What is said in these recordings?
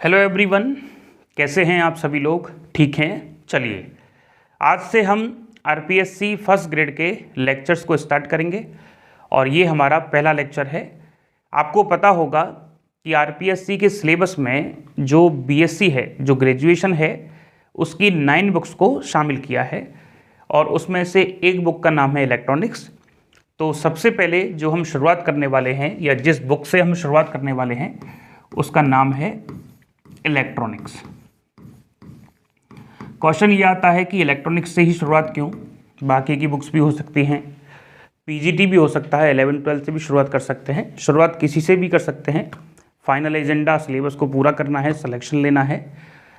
Hello everyone, कैसे हैं आप सभी लोग? ठीक हैं। चलिए आज से हम आरपीएससी फर्स्ट ग्रेड के लेक्चर्स को स्टार्ट करेंगे और ये हमारा पहला लेक्चर है। आपको पता होगा कि आरपीएससी के सिलेबस में जो बीएससी है, जो ग्रेजुएशन है, उसकी 9 बुक्स को शामिल किया है और उसमें से एक बुक का नाम है इलेक्ट्रॉनिक्स। तो सबसे पहले जो हम शुरुआत करने वाले हैं या जिस बुक से हम शुरुआत करने वाले हैं उसका नाम है इलेक्ट्रॉनिक्स। क्वेश्चन ये आता है कि इलेक्ट्रॉनिक्स से ही शुरुआत क्यों? बाकी की बुक्स भी हो सकती हैं, पीजीटी भी हो सकता है, 11-12 से भी शुरुआत कर सकते हैं, शुरुआत किसी से भी कर सकते हैं। फाइनल एजेंडा सिलेबस को पूरा करना है, सिलेक्शन लेना है।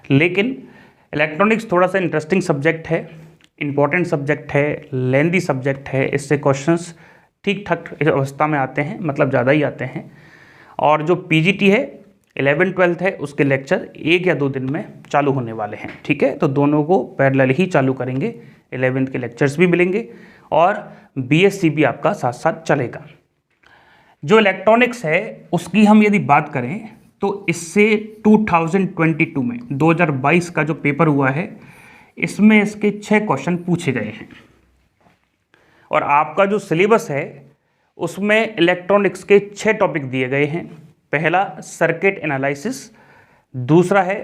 लेकिन इलेक्ट्रॉनिक्स थोड़ा सा इंटरेस्टिंग सब्जेक्ट है, इंपॉर्टेंट सब्जेक्ट है, लेंदी सब्जेक्ट है। इससे क्वेश्चंस ठीक ठाक अवस्था में आते हैं, मतलब ज़्यादा ही आते हैं। और जो पीजीटी है 11-12 है, उसके लेक्चर 1 या 2 दिन में चालू होने वाले हैं। ठीक है, तो दोनों को पैरेलल ही चालू करेंगे। 11th के लेक्चर्स भी मिलेंगे और बीएससी भी आपका साथ साथ चलेगा। जो इलेक्ट्रॉनिक्स है उसकी हम यदि बात करें तो इससे 2022 में 2022 का जो पेपर हुआ है इसमें इसके 6 क्वेश्चन पूछे गए हैं और आपका जो सिलेबस है उसमें इलेक्ट्रॉनिक्स के 6 टॉपिक दिए गए हैं। पहला सर्किट एनालिसिस, दूसरा है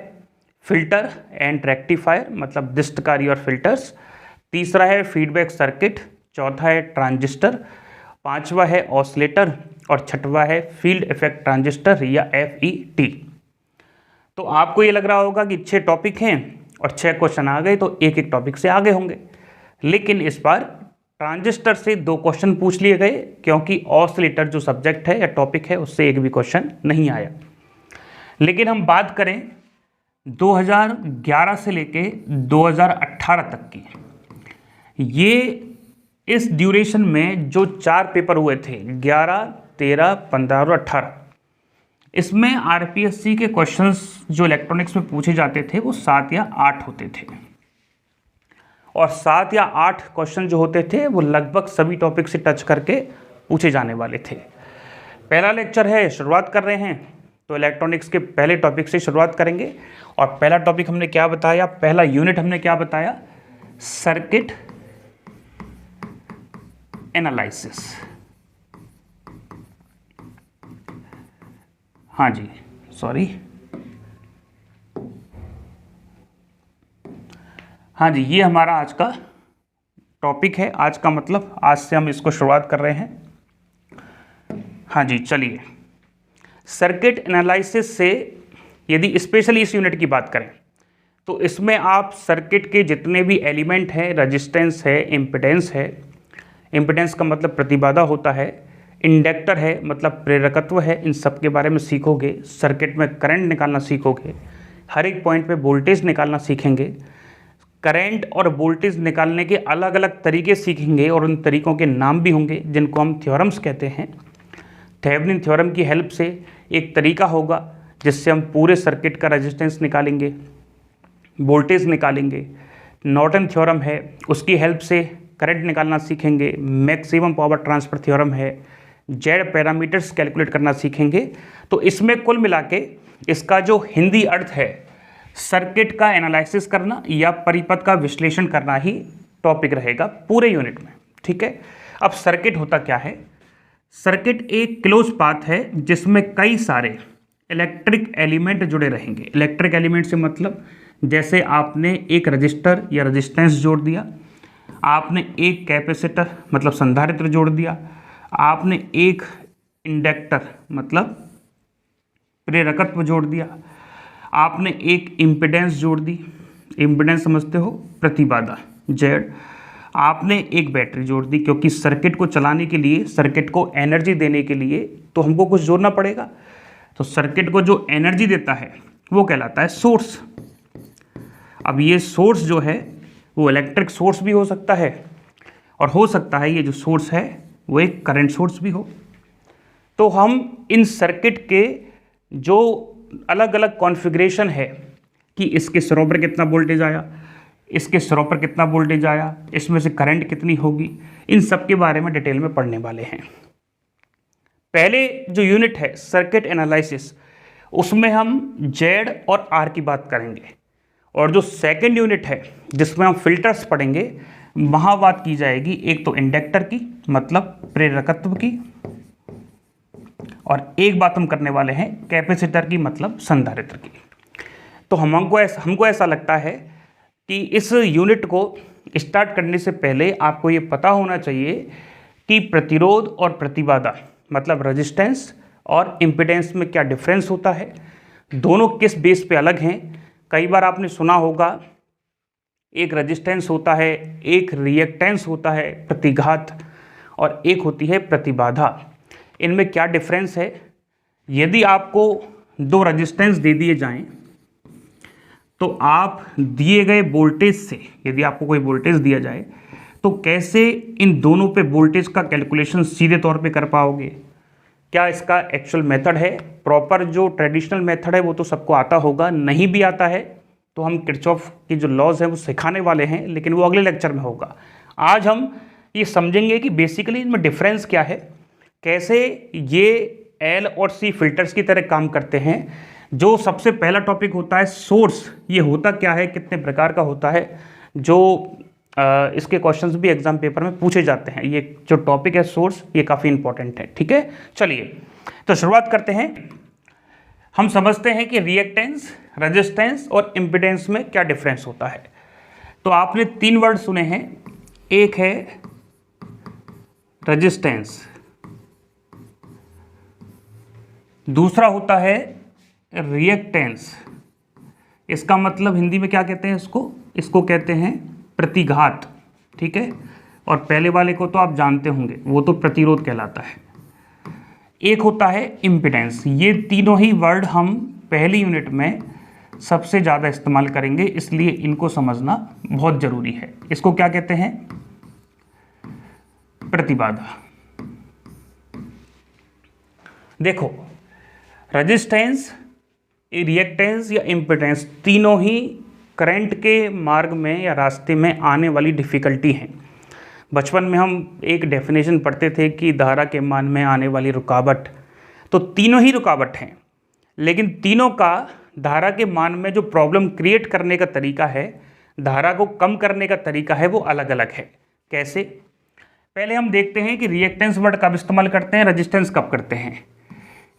फिल्टर एंड रेक्टिफायर मतलब दीष्टकारी और फिल्टर्स, तीसरा है फीडबैक सर्किट, चौथा है ट्रांजिस्टर, पांचवा है ऑसिलेटर और छठवा है फील्ड इफेक्ट ट्रांजिस्टर या FET। तो आपको ये लग रहा होगा कि 6 टॉपिक हैं और 6 क्वेश्चन आ गए तो एक एक टॉपिक से आगे होंगे, लेकिन इस बार ट्रांजिस्टर से 2 क्वेश्चन पूछ लिए गए क्योंकि ऑसिलेटर जो सब्जेक्ट है या टॉपिक है उससे एक भी क्वेश्चन नहीं आया। लेकिन हम बात करें 2011 से लेके 2018 तक की, ये इस ड्यूरेशन में जो 4 पेपर हुए थे 11, 13, 15 और 18, इसमें आरपीएससी के क्वेश्चंस जो इलेक्ट्रॉनिक्स में पूछे जाते थे वो 7 या 8 होते थे और 7 या 8 क्वेश्चन जो होते थे वो लगभग सभी टॉपिक से टच करके पूछे जाने वाले थे। पहला लेक्चर है, शुरुआत कर रहे हैं तो इलेक्ट्रॉनिक्स के पहले टॉपिक से शुरुआत करेंगे और पहला टॉपिक हमने क्या बताया, पहला यूनिट हमने क्या बताया? Circuit analysis. हाँ जी, सॉरी, हाँ जी, ये हमारा आज का टॉपिक है। आज का मतलब आज से हम इसको शुरुआत कर रहे हैं। हाँ जी, चलिए सर्किट एनालिसिस से यदि स्पेशली इस यूनिट की बात करें तो इसमें आप सर्किट के जितने भी एलिमेंट हैं, रेजिस्टेंस है, इम्पिडेंस है, इम्पिडेंस का मतलब प्रतिबाधा होता है, इंडक्टर है मतलब प्रेरकत्व है, इन सब के बारे में सीखोगे। सर्किट में करंट निकालना सीखोगे, हर एक पॉइंट पे वोल्टेज निकालना सीखेंगे, करंट और वोल्टेज निकालने के अलग अलग तरीके सीखेंगे और उन तरीकों के नाम भी होंगे जिनको हम थ्योरम्स कहते हैं। थेवेनिन थ्योरम की हेल्प से एक तरीका होगा जिससे हम पूरे सर्किट का रेजिस्टेंस निकालेंगे, वोल्टेज निकालेंगे। नॉर्टन थ्योरम है, उसकी हेल्प से करंट निकालना सीखेंगे। मैक्सिमम पावर ट्रांसफर थ्योरम है, जेड पैरामीटर्स कैलकुलेट करना सीखेंगे। तो इसमें कुल मिला के इसका जो हिंदी अर्थ है सर्किट का एनालिसिस करना या परिपथ का विश्लेषण करना ही टॉपिक रहेगा पूरे यूनिट में। ठीक है, अब सर्किट होता क्या है? सर्किट एक क्लोज पाथ है जिसमें कई सारे इलेक्ट्रिक एलिमेंट जुड़े रहेंगे। इलेक्ट्रिक एलिमेंट से मतलब जैसे आपने एक रजिस्टर या रेजिस्टेंस जोड़ दिया, आपने एक कैपेसिटर मतलब संधारित्र जोड़ दिया, आपने एक इंडक्टर मतलब प्रेरकत्व जोड़ दिया, आपने एक इम्पिडेंस जोड़ दी, इम्पिडेंस समझते हो, प्रतिबाधा जेड, आपने एक बैटरी जोड़ दी क्योंकि सर्किट को चलाने के लिए, सर्किट को एनर्जी देने के लिए तो हमको कुछ जोड़ना पड़ेगा। तो सर्किट को जो एनर्जी देता है वो कहलाता है सोर्स। अब ये सोर्स जो है वो इलेक्ट्रिक सोर्स भी हो सकता है और हो सकता है ये जो सोर्स है वो एक करंट सोर्स भी हो। तो हम इन सर्किट के जो अलग अलग कॉन्फ़िगरेशन है कि इसके सिरों पर कितना वोल्टेज आया, इसके सिरों पर कितना वोल्टेज आया, इसमें से करंट कितनी होगी, इन सब के बारे में डिटेल में पढ़ने वाले हैं। पहले जो यूनिट है सर्किट एनालिसिस उसमें हम जेड और आर की बात करेंगे, और जो सेकेंड यूनिट है जिसमें हम फिल्टर्स पढ़ेंगे वहाँ बात की जाएगी एक तो इंडक्टर की मतलब प्रेरकत्व की, और एक बात हम करने वाले हैं कैपेसिटर की मतलब संधारित्र की। तो हमको ऐसा लगता है कि इस यूनिट को स्टार्ट करने से पहले आपको ये पता होना चाहिए कि प्रतिरोध और प्रतिबाधा मतलब रेजिस्टेंस और इम्पीडेंस में क्या डिफरेंस होता है, दोनों किस बेस पे अलग हैं। कई बार आपने सुना होगा एक रेजिस्टेंस होता है, एक रिएक्टेंस होता है प्रतिघात, और एक होती है प्रतिबाधा। इनमें क्या डिफरेंस है? यदि आपको दो रेजिस्टेंस दे दिए जाएं तो आप दिए गए वोल्टेज से, यदि आपको कोई वोल्टेज दिया जाए तो कैसे इन दोनों पे वोल्टेज का कैलकुलेशन सीधे तौर पे कर पाओगे? क्या इसका एक्चुअल मेथड है? प्रॉपर जो ट्रेडिशनल मेथड है वो तो सबको आता होगा, नहीं भी आता है तो हम किरचॉफ की जो लॉज हैं वो सिखाने वाले हैं, लेकिन वो अगले लेक्चर में होगा। आज हम ये समझेंगे कि बेसिकली इनमें डिफरेंस क्या है, कैसे ये एल और सी फिल्टर्स की तरह काम करते हैं। जो सबसे पहला टॉपिक होता है सोर्स, ये होता क्या है, कितने प्रकार का होता है, जो इसके क्वेश्चंस भी एग्जाम पेपर में पूछे जाते हैं। ये जो टॉपिक है सोर्स, ये काफ़ी इंपॉर्टेंट है। ठीक है, चलिए तो शुरुआत करते हैं। हम समझते हैं कि रिएक्टेंस, रेजिस्टेंस और इम्पीडेंस में क्या डिफरेंस होता है। तो आपने तीन वर्ड सुने हैं, एक है रेजिस्टेंस, दूसरा होता है रिएक्टेंस। इसका मतलब हिंदी में क्या कहते हैं इसको कहते हैं प्रतिघात। ठीक है, और पहले वाले को तो आप जानते होंगे, वो तो प्रतिरोध कहलाता है। एक होता है इम्पीडेंस। ये तीनों ही वर्ड हम पहली यूनिट में सबसे ज़्यादा इस्तेमाल करेंगे, इसलिए इनको समझना बहुत ज़रूरी है। इसको क्या कहते हैं? प्रतिबाधा। देखो, रेजिस्टेंस, रिएक्टेंस या इम्पीडेंस तीनों ही करंट के मार्ग में या रास्ते में आने वाली डिफ़िकल्टी हैं। बचपन में हम एक डेफिनेशन पढ़ते थे कि धारा के मान में आने वाली रुकावट, तो तीनों ही रुकावट हैं, लेकिन तीनों का धारा के मान में जो प्रॉब्लम क्रिएट करने का तरीका है, धारा को कम करने का तरीका है, वो अलग अलग है। कैसे? पहले हम देखते हैं कि रिएक्टेंस वर्ड कब इस्तेमाल करते हैं, रेजिस्टेंस कब करते हैं।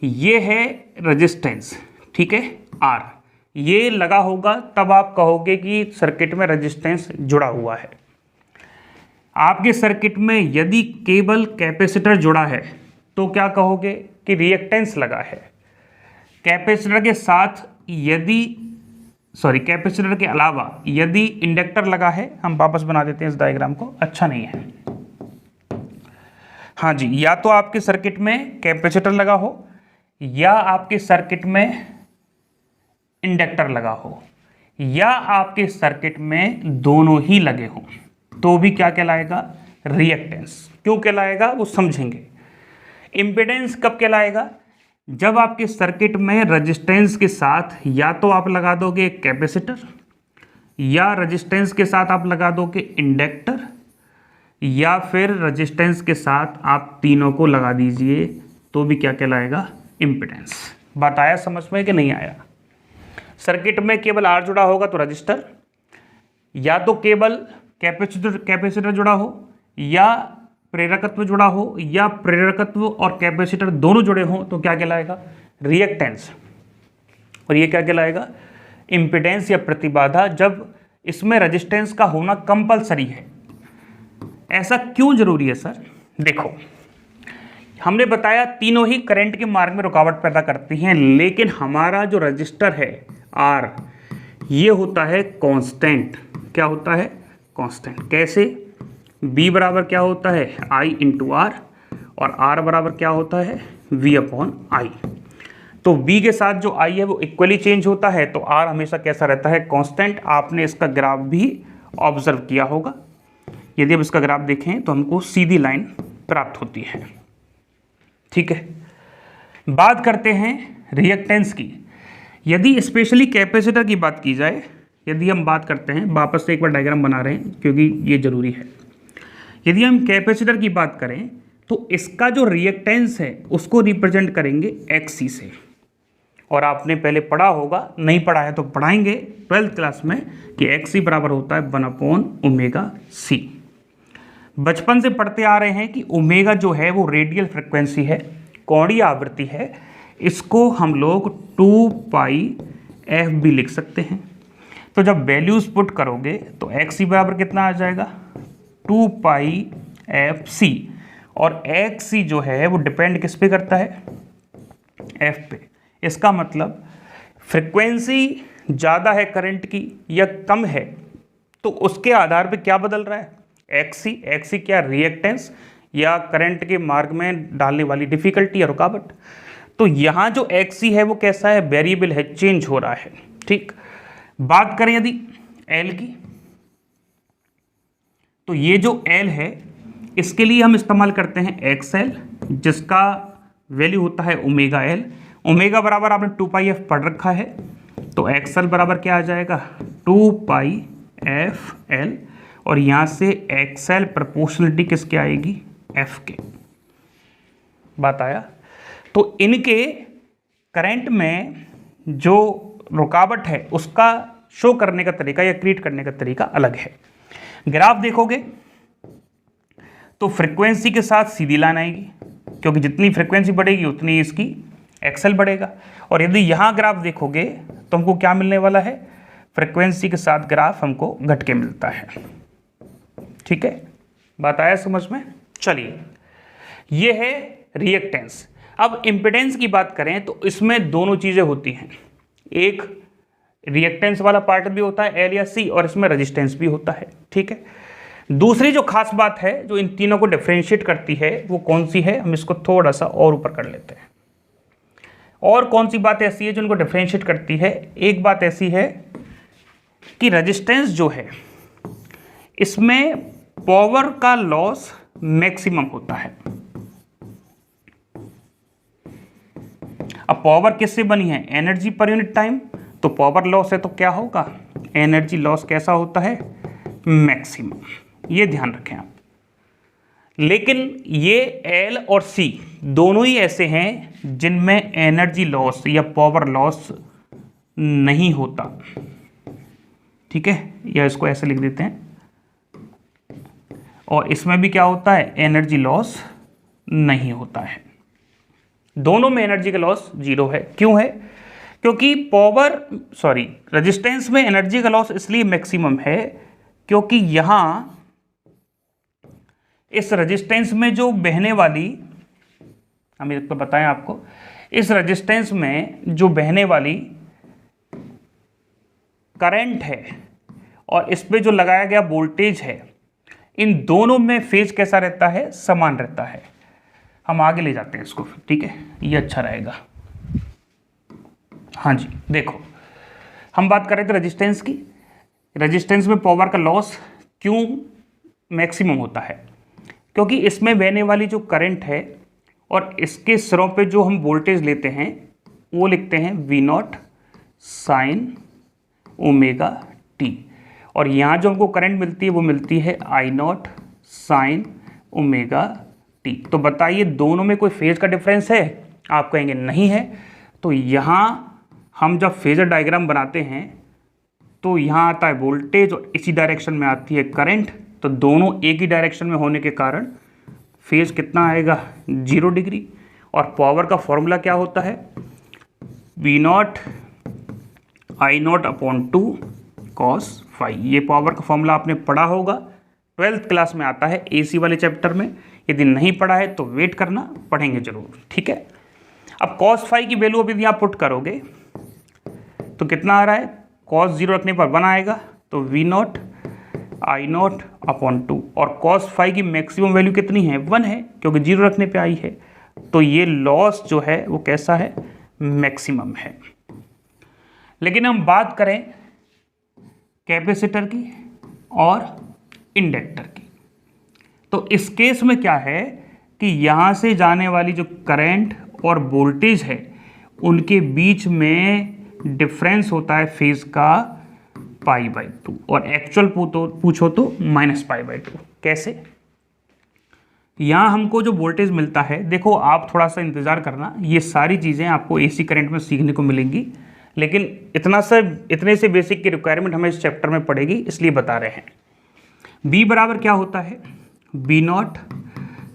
ये है रेजिस्टेंस, ठीक है, आर, ये लगा होगा तब आप कहोगे कि सर्किट में रेजिस्टेंस जुड़ा हुआ है। आपके सर्किट में यदि केवल कैपेसिटर जुड़ा है तो क्या कहोगे कि रिएक्टेंस लगा है। कैपेसिटर के साथ कैपेसिटर के अलावा यदि इंडक्टर लगा है, हम वापस बना देते हैं इस डायग्राम को, अच्छा नहीं है। हाँ जी, या तो आपके सर्किट में कैपेसिटर लगा हो या आपके सर्किट में इंडक्टर लगा हो या आपके सर्किट में दोनों ही लगे हों, तो भी क्या कहलाएगा? रिएक्टेंस। क्यों कहलाएगा वो समझेंगे। इम्पीडेंस कब कहलाएगा? जब आपके सर्किट में रेजिस्टेंस के साथ या तो आप लगा दोगे कैपेसिटर या रेजिस्टेंस के साथ आप लगा दोगे इंडक्टर या फिर रेजिस्टेंस के साथ आप तीनों को लगा दीजिए, तो भी क्या कहलाएगा? इम्पीडेंस। बात आया समझ में कि नहीं आया? सर्किट में केवल आर जुड़ा होगा तो रजिस्टर, या तो केवल कैपेसिटर जुड़ा हो या प्रेरकत्व जुड़ा हो या प्रेरकत्व और कैपेसिटर दोनों जुड़े हों, तो क्या कहलाएगा? रिएक्टेंस। और ये क्या कहलाएगा? इम्पीडेंस या प्रतिबाधा, जब इसमें रेजिस्टेंस का होना कंपलसरी है। ऐसा क्यों जरूरी है सर? देखो, हमने बताया तीनों ही करंट के मार्ग में रुकावट पैदा करती हैं, लेकिन हमारा जो रजिस्टर है आर, ये होता है कांस्टेंट। क्या होता है? कांस्टेंट। कैसे? B बराबर क्या होता है? I इंटू आर, और R बराबर क्या होता है? V upon I. तो B के साथ जो I है वो इक्वली चेंज होता है, तो R हमेशा कैसा रहता है? कांस्टेंट। आपने इसका ग्राफ भी ऑब्जर्व किया होगा। यदि अब इसका ग्राफ देखें तो हमको सीधी लाइन प्राप्त होती है। ठीक है, बात करते हैं रिएक्टेंस की। यदि स्पेशली कैपेसिटर की बात की जाए, यदि हम बात करते हैं, वापस से एक बार डायग्राम बना रहे हैं क्योंकि ये ज़रूरी है। यदि हम कैपेसिटर की बात करें तो इसका जो रिएक्टेंस है उसको रिप्रेजेंट करेंगे XC से, और आपने पहले पढ़ा होगा, नहीं पढ़ा है तो पढ़ाएंगे 12th क्लास में कि एक्स सी बराबर होता है 1/ओमेगा c। बचपन से पढ़ते आ रहे हैं कि ओमेगा जो है वो रेडियल फ्रिक्वेंसी है, कोणीय आवृत्ति है, इसको हम लोग 2πf भी लिख सकते हैं। तो जब वैल्यूज पुट करोगे तो एक्स सी बराबर कितना आ जाएगा 2πfc, और एक्स सी जो है वो डिपेंड किस पे करता है, एफ पे। इसका मतलब फ्रिक्वेंसी ज़्यादा है करंट की या कम है तो उसके आधार पे क्या बदल रहा है, एक्स सी क्या रिएक्टेंस या करंट के मार्ग में डालने वाली डिफिकल्टी या रुकावट। तो यहाँ जो एक्स सी है वो कैसा है, वेरिएबल है, चेंज हो रहा है। ठीक, बात करें यदि एल की, तो ये जो एल है इसके लिए हम इस्तेमाल करते हैं एक्स एल, जिसका वैल्यू होता है ओमेगा एल। ओमेगा बराबर आपने 2πf पढ़ रखा है, तो एक्स एल बराबर क्या आ जाएगा 2πfl, और यहाँ से एक्स एल प्रोपोर्शनलिटी किसके आएगी, एफ के। बात आया। तो इनके करंट में जो रुकावट है उसका शो करने का तरीका या क्रिएट करने का तरीका अलग है। ग्राफ देखोगे तो फ्रीक्वेंसी के साथ सीधी लाइन आएगी, क्योंकि जितनी फ्रीक्वेंसी बढ़ेगी उतनी इसकी एक्सएल बढ़ेगा। और यदि यहाँ ग्राफ देखोगे तो हमको क्या मिलने वाला है, फ्रीक्वेंसी के साथ ग्राफ हमको घट के मिलता है। ठीक है, बात आया समझ में। चलिए, ये है रिएक्टेंस। अब इम्पिडेंस की बात करें तो इसमें दोनों चीज़ें होती हैं, एक रिएक्टेंस वाला पार्ट भी होता है एल या सी, और इसमें रेजिस्टेंस भी होता है। ठीक है, दूसरी जो खास बात है जो इन तीनों को डिफरेंशिएट करती है वो कौन सी है, हम इसको थोड़ा सा और ऊपर कर लेते हैं। और कौन सी बात ऐसी है जो इनको डिफरेंशिएट करती है, एक बात ऐसी है कि रेजिस्टेंस जो है इसमें पावर का लॉस मैक्सिमम होता है। अब पावर किससे बनी है, एनर्जी पर यूनिट टाइम, तो पावर लॉस है तो क्या होगा, एनर्जी लॉस कैसा होता है, मैक्सिमम। ये ध्यान रखें आप। लेकिन ये एल और सी दोनों ही ऐसे हैं जिनमें एनर्जी लॉस या पावर लॉस नहीं होता। ठीक है, या इसको ऐसे लिख देते हैं, और इसमें भी क्या होता है, एनर्जी लॉस नहीं होता है। दोनों में एनर्जी का लॉस जीरो है। क्यों है, क्योंकि रेजिस्टेंस में एनर्जी का लॉस इसलिए मैक्सिमम है क्योंकि यहां इस रेजिस्टेंस में जो बहने वाली, हम इसको बताएं आपको, इस रेजिस्टेंस में जो बहने वाली करंट है और इस पे जो लगाया गया वोल्टेज है, इन दोनों में फेज कैसा रहता है, समान रहता है। हम आगे ले जाते हैं इसको, ठीक है, ये अच्छा रहेगा। हाँ जी, देखो हम बात कर रहे थे रेजिस्टेंस की। रेजिस्टेंस में पावर का लॉस क्यों मैक्सिमम होता है, क्योंकि इसमें बहने वाली जो करंट है और इसके सिरों पे जो हम वोल्टेज लेते हैं वो लिखते हैं V0 साइन ओमेगा टी, और यहाँ जो हमको करंट मिलती है वो मिलती है I0 साइन ओमेगा टी। तो बताइए दोनों में कोई फेज का डिफरेंस है, आप कहेंगे नहीं है। तो यहाँ हम जब फेजर डायग्राम बनाते हैं तो यहाँ आता है वोल्टेज और इसी डायरेक्शन में आती है करंट, तो दोनों एक ही डायरेक्शन में होने के कारण फेज कितना आएगा, 0 डिग्री। और पावर का फॉर्मूला क्या होता है, V0 I0 upon 2 cos phi। ये पावर का फॉर्मूला आपने पढ़ा होगा, 12th क्लास में आता है AC वाले चैप्टर में। यदि नहीं पढ़ा है तो वेट करना, पढ़ेंगे जरूर। ठीक है, अब cos phi की वैल्यू अभी यहाँ पुट करोगे तो कितना आ रहा है, cos 0 रखने पर 1 आएगा, तो V0 I0 अपॉन 2, और cos phi की मैक्सिमम वैल्यू कितनी है, 1 है, क्योंकि 0 रखने पे आई है। तो ये लॉस जो है वो कैसा है, मैक्सिमम है। लेकिन हम बात करें कैपेसिटर की और इंडक्टर की, तो इस केस में क्या है कि यहाँ से जाने वाली जो करंट और वोल्टेज है उनके बीच में डिफरेंस होता है फेज का π/2, और एक्चुअल पूछो तो -π/2। कैसे, यहाँ हमको जो वोल्टेज मिलता है, देखो आप थोड़ा सा इंतज़ार करना, ये सारी चीज़ें आपको एसी करंट में सीखने को मिलेंगी, लेकिन इतने से बेसिक की रिक्वायरमेंट हमें इस चैप्टर में पड़ेगी, इसलिए बता रहे हैं। बी बराबर क्या होता है, B naught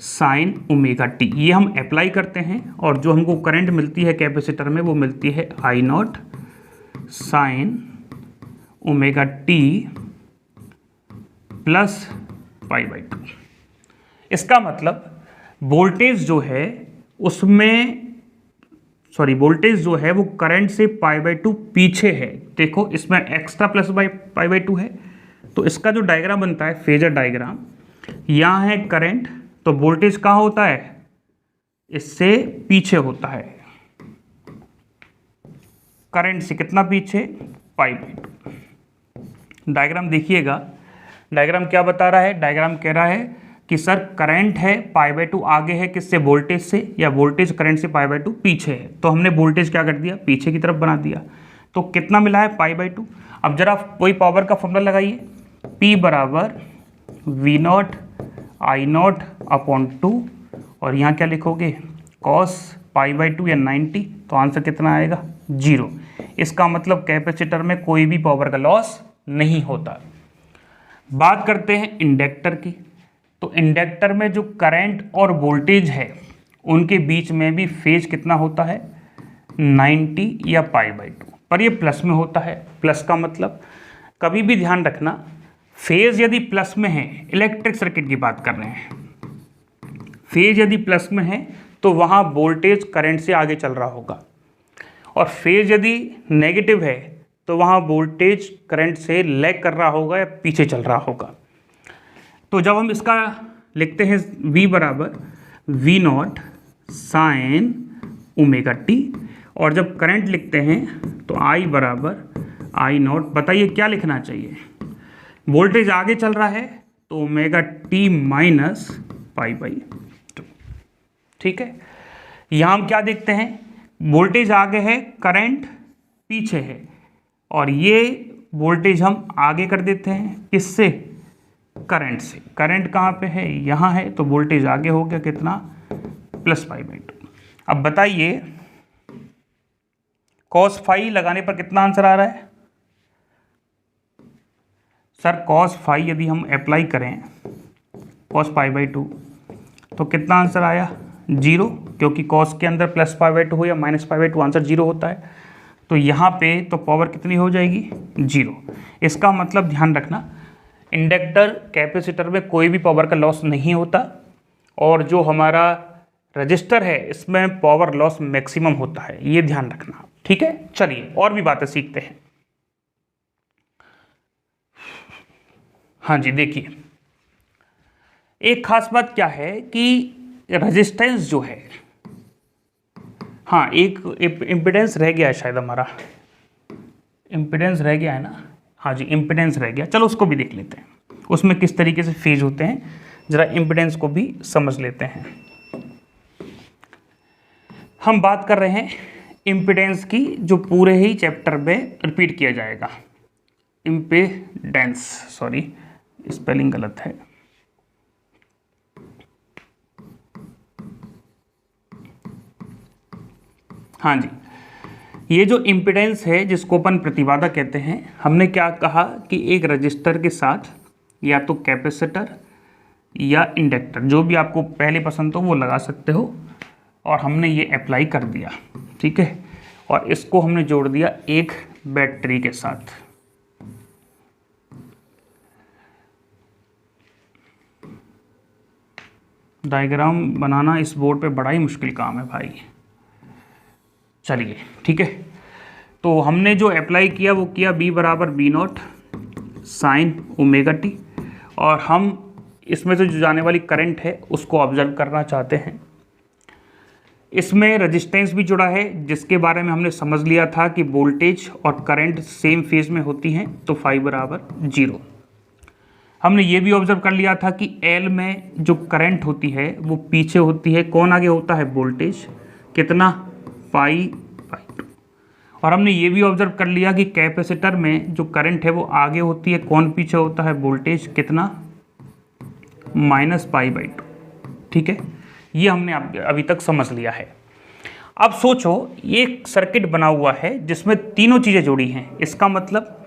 sine omega t, ये हम अप्लाई करते हैं, और जो हमको करंट मिलती है कैपेसिटर में वो मिलती है I naught sine omega t plus pi by two. इसका मतलब वोल्टेज जो है वोल्टेज जो है वो करंट से पाई बाई टू पीछे है। देखो इसमें extra plus by pi by to है, तो इसका जो डायग्राम बनता है फेजर डायग्राम, यहाँ है करंट, तो वोल्टेज कहाँ होता है, इससे पीछे होता है, करंट से कितना पीछे, पाई बाई टू। डायग्राम देखिएगा, डायग्राम क्या बता रहा है, डायग्राम कह रहा है कि सर करंट है पाई बाई टू आगे है किससे, वोल्टेज से, या वोल्टेज करंट से पाई बाई टू पीछे है, तो हमने वोल्टेज क्या कर दिया, पीछे की तरफ बना दिया, तो कितना मिला है, पाई बाई टू। अब जरा कोई पावर का फॉर्मूला लगाइए, P बराबर V naught I naught upon two, और यहाँ क्या लिखोगे, कॉस पाई बाई टू या 90, तो आंसर कितना आएगा, 0। इसका मतलब कैपेसिटर में कोई भी पावर का लॉस नहीं होता। बात करते हैं इंडक्टर की, तो इंडक्टर में जो करंट और वोल्टेज है उनके बीच में भी फेज कितना होता है, 90 या पाई बाई टू, पर ये प्लस में होता है। प्लस का मतलब कभी भी ध्यान रखना, फेज यदि प्लस में है, इलेक्ट्रिक सर्किट की बात कर रहे हैं, फेज यदि प्लस में है तो वहाँ वोल्टेज करंट से आगे चल रहा होगा, और फेज यदि नेगेटिव है तो वहाँ वोल्टेज करंट से लैग कर रहा होगा या पीछे चल रहा होगा। तो जब हम इसका लिखते हैं V बराबर V naught sine omega t, और जब करंट लिखते हैं तो I बराबर आई नॉट, बताइए क्या लिखना चाहिए, वोल्टेज आगे चल रहा है तो omega T minus pi by to. ठीक है, यहाँ हम क्या देखते हैं, वोल्टेज आगे है, करंट पीछे है, और ये वोल्टेज हम आगे कर देते हैं किससे, करंट से। करंट कहाँ पे है, यहाँ है, तो वोल्टेज आगे हो गया कितना, प्लस पाई बाई टू। अब बताइए कॉस फाई लगाने पर कितना आंसर आ रहा है, सर कॉस फाई यदि हम अप्लाई करें कॉस पाई बाई टू तो कितना आंसर आया, 0, क्योंकि कॉस के अंदर प्लस पाई बाई टू हो या minus pi by to answer 0 होता है, तो यहाँ पे तो पावर कितनी हो जाएगी, 0। इसका मतलब ध्यान रखना, इंडक्टर कैपेसिटर में कोई भी पावर का लॉस नहीं होता, और जो हमारा रजिस्टर है इसमें पावर लॉस मैक्सिमम होता है, ये ध्यान रखना। ठीक है, चलिए और भी बातें सीखते हैं। हाँ जी, देखिए एक खास बात क्या है कि रेजिस्टेंस जो है, हाँ एक इम्पिडेंस रह गया है शायद, हमारा इम्पिडेंस रह गया है ना, हाँ जी इम्पिडेंस रह गया, चलो उसको भी देख लेते हैं, उसमें किस तरीके से फेज होते हैं, जरा इम्पिडेंस को भी समझ लेते हैं। हम बात कर रहे हैं इम्पिडेंस की, जो पूरे ही चैप्टर में रिपीट किया जाएगा। इम्पिडेंस, सॉरी स्पेलिंग गलत है, हाँ जी, ये जो इम्पिडेंस है जिसको अपन प्रतिबाधा कहते हैं, हमने क्या कहा कि एक रजिस्टर के साथ या तो कैपेसिटर या इंडक्टर, जो भी आपको पहले पसंद हो वो लगा सकते हो, और हमने ये अप्लाई कर दिया। ठीक है, और इसको हमने जोड़ दिया एक बैटरी के साथ। डायग्राम बनाना इस बोर्ड पे बड़ा ही मुश्किल काम है भाई। चलिए ठीक है, तो हमने जो अप्लाई किया वो किया B बराबर B naught sine omega t, और हम इसमें से जो जाने वाली करंट है उसको ऑब्जर्व करना चाहते हैं। इसमें रेजिस्टेंस भी जुड़ा है, जिसके बारे में हमने समझ लिया था कि वोल्टेज और करंट सेम फेज में होती हैं, तो फाई बराबर 0। हमने ये भी ऑब्जर्व कर लिया था कि L में जो करंट होती है वो पीछे होती है, कौन आगे होता है, वोल्टेज, कितना, पाई बाई टू। और हमने ये भी ऑब्जर्व कर लिया कि कैपेसिटर में जो करंट है वो आगे होती है, कौन पीछे होता है, वोल्टेज, कितना, माइनस पाई बाई टू। ठीक है, ये हमने अभी तक समझ लिया है। अब सोचो एक सर्किट बना हुआ है जिसमें तीनों चीज़ें जुड़ी हैं, इसका मतलब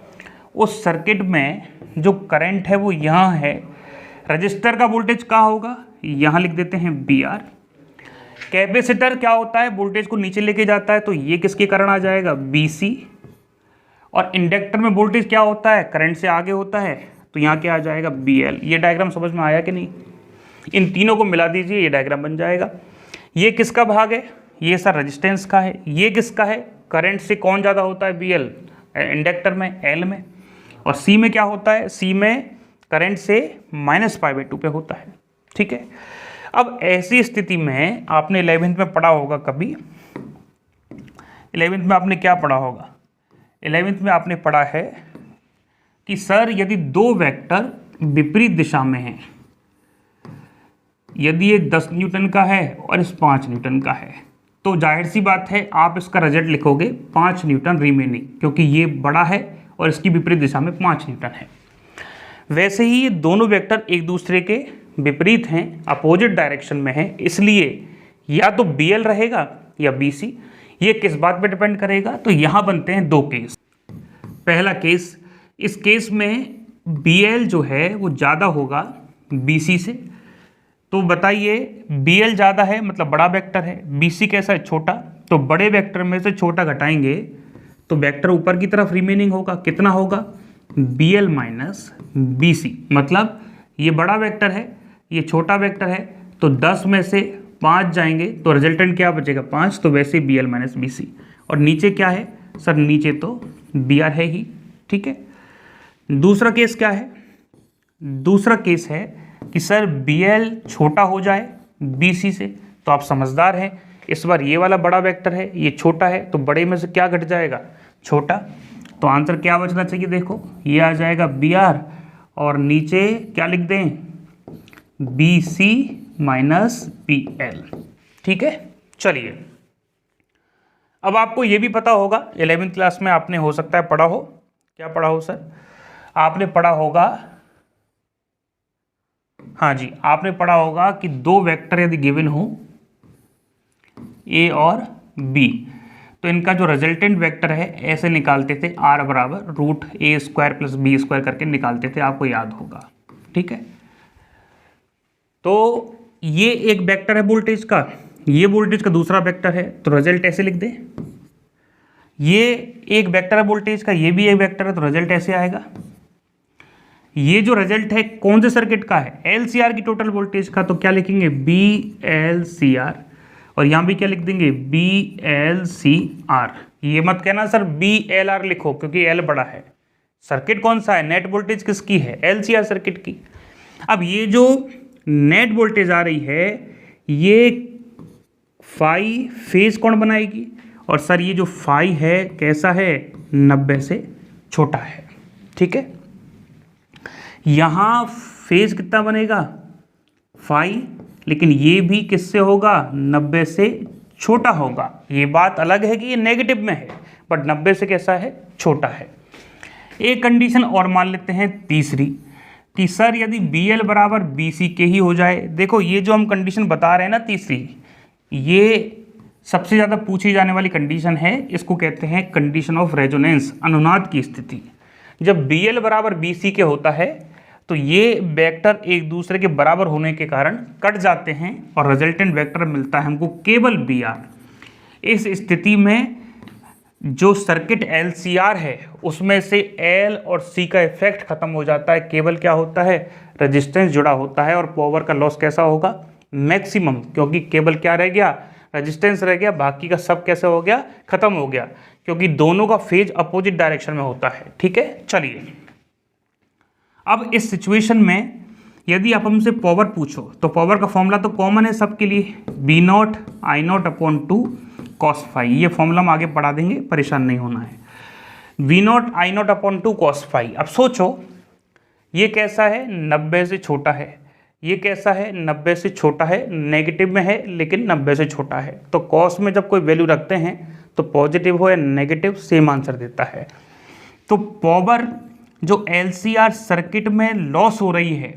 उस सर्किट में जो करंट है वो यहाँ है, रजिस्टर का वोल्टेज क्या होगा, यहाँ लिख देते हैं BR। कैपेसिटर क्या होता है, वोल्टेज को नीचे लेके जाता है, तो ये किसके कारण आ जाएगा, BC। और इंडक्टर में वोल्टेज क्या होता है, करंट से आगे होता है, तो यहाँ क्या आ जाएगा, BL। ये डायग्राम समझ में आया कि नहीं, इन तीनों को मिला दीजिए, ये डायग्राम बन जाएगा। ये किसका भाग है, ये सर रेजिस्टेंस का है। ये किसका है, करंट से कौन ज़्यादा होता है, BL, इंडक्टर में, L में। और C में क्या होता है, C में करंट से -π/2 पे होता है, ठीक है। अब ऐसी स्थिति में आपने 11th में पढ़ा होगा, कभी 11th में आपने क्या पढ़ा होगा, 11th में आपने पढ़ा है कि सर यदि दो वेक्टर विपरीत दिशा में हैं, यदि ये 10 न्यूटन का है और इस 5 न्यूटन का है, तो जाहिर सी बात है आप इसका रिजल्ट लिखोगे 5 न्यूटन रिमेनिंग, क्योंकि ये बड़ा है और इसकी विपरीत दिशा में 5 न्यूटन है। वैसे ही ये दोनों वेक्टर एक दूसरे के विपरीत हैं, अपोजिट डायरेक्शन में हैं, इसलिए या तो BL रहेगा या BC। ये किस बात पे डिपेंड करेगा, तो यहाँ बनते हैं दो केस। पहला केस, इस केस में BL जो है वो ज़्यादा होगा BC से, तो बताइए BL ज़्यादा है मतलब बड़ा वेक्टर है, BC कैसा है, छोटा, तो बड़े वेक्टर में से छोटा घटाएंगे तो वेक्टर ऊपर की तरफ रिमेनिंग होगा, कितना होगा, BL माइनस BC। मतलब ये बड़ा वेक्टर है, ये छोटा वेक्टर है, तो 10 में से 5 जाएंगे तो रिजल्टेंट क्या बचेगा, 5, तो वैसे BL माइनस BC। और नीचे क्या है सर, नीचे तो BR है ही, ठीक है। दूसरा केस क्या है, दूसरा केस है कि सर BL छोटा हो जाए BC से, तो आप समझदार हैं, इस बार ये वाला बड़ा वेक्टर है, ये छोटा है, तो बड़े में से क्या घट जाएगा, छोटा। तो आंसर क्या बचना चाहिए, देखो ये आ जाएगा BR और नीचे क्या लिख दें, BC माइनस BL, ठीक है। चलिए अब आपको ये भी पता होगा, 11th क्लास में आपने हो सकता है पढ़ा हो, क्या पढ़ा हो सर, आपने पढ़ा होगा, हाँ जी, आपने पढ़ा होगा कि दो वेक्टर यदि गिवन हो A और B, तो इनका जो रिजल्टेंट वेक्टर है ऐसे निकालते थे, R बराबर √A² + B² करके निकालते थे, आपको याद होगा, ठीक है। तो ये एक वेक्टर है वोल्टेज का, ये वोल्टेज का दूसरा वेक्टर है, तो रिजल्ट ऐसे लिख दें। ये एक वेक्टर है वोल्टेज का, ये भी एक वेक्टर है, तो रिजल्ट ऐसे आएगा। ये जो रिजल्ट है कौन से सर्किट का है, LCR की टोटल वोल्टेज का, तो क्या लिखेंगे BLCR, और यहाँ भी क्या लिख देंगे BLCR। ये मत कहना सर BLR लिखो, क्योंकि L बड़ा है। सर्किट कौन सा है, नेट वोल्टेज किसकी है, LCR सर्किट की। अब ये जो नेट वोल्टेज आ रही है ये फाई फेज कौन बनाएगी, और सर ये जो फाई है कैसा है, 90 से छोटा है, ठीक है। यहाँ फेज कितना बनेगा, फाई, लेकिन ये भी किससे होगा, 90 से छोटा होगा। ये बात अलग है कि ये नेगेटिव में है, बट 90 से कैसा है, छोटा है। एक कंडीशन और मान लेते हैं तीसरी, कि सर यदि BL बराबर BC के ही हो जाए। देखो ये जो हम कंडीशन बता रहे हैं ना तीसरी, ये सबसे ज़्यादा पूछी जाने वाली कंडीशन है, इसको कहते हैं कंडीशन ऑफ रेजोनेंस, अनुनाद की स्थिति। जब BL बराबर BC के होता है तो ये वेक्टर एक दूसरे के बराबर होने के कारण कट जाते हैं और रिजल्टेंट वेक्टर मिलता है हमको केवल BR। इस स्थिति में जो सर्किट LCR है उसमें से L और C का इफेक्ट खत्म हो जाता है, केवल क्या होता है, रेजिस्टेंस जुड़ा होता है, और पावर का लॉस कैसा होगा, मैक्सिमम, क्योंकि केवल क्या रह गया, रेजिस्टेंस रह गया, बाकी का सब कैसे हो गया, खत्म हो गया, क्योंकि दोनों का फेज अपोजिट डायरेक्शन में होता है, ठीक है। चलिए अब इस सिचुएशन में यदि आप हमसे पावर पूछो तो पावर का फॉर्मूला तो कॉमन है सबके लिए, V0 I0/2 cos φ। ये फॉर्मूला हम आगे पढ़ा देंगे, परेशान नहीं होना है। V0 I0/2 cos φ। अब सोचो ये कैसा है, 90 से छोटा है, ये कैसा है, 90 से छोटा है, नेगेटिव में है लेकिन 90 से छोटा है। तो कॉस में जब कोई वैल्यू रखते हैं तो पॉजिटिव हो या नेगेटिव सेम आंसर देता है। तो पावर जो LCR सर्किट में लॉस हो रही है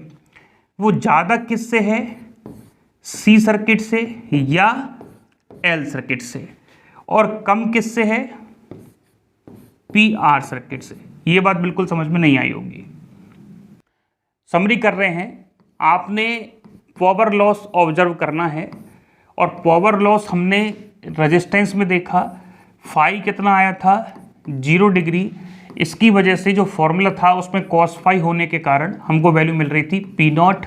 वो ज़्यादा किससे है, सी सर्किट से या एल सर्किट से, और कम किससे है, पी आर सर्किट से। ये बात बिल्कुल समझ में नहीं आई होगी। समरी कर रहे हैं, आपने पावर लॉस ऑब्जर्व करना है, और पावर लॉस हमने रेजिस्टेंस में देखा, फाई कितना आया था 0 डिग्री। इसकी वजह से जो फॉर्मूला था उसमें cos फाई होने के कारण हमको वैल्यू मिल रही थी P not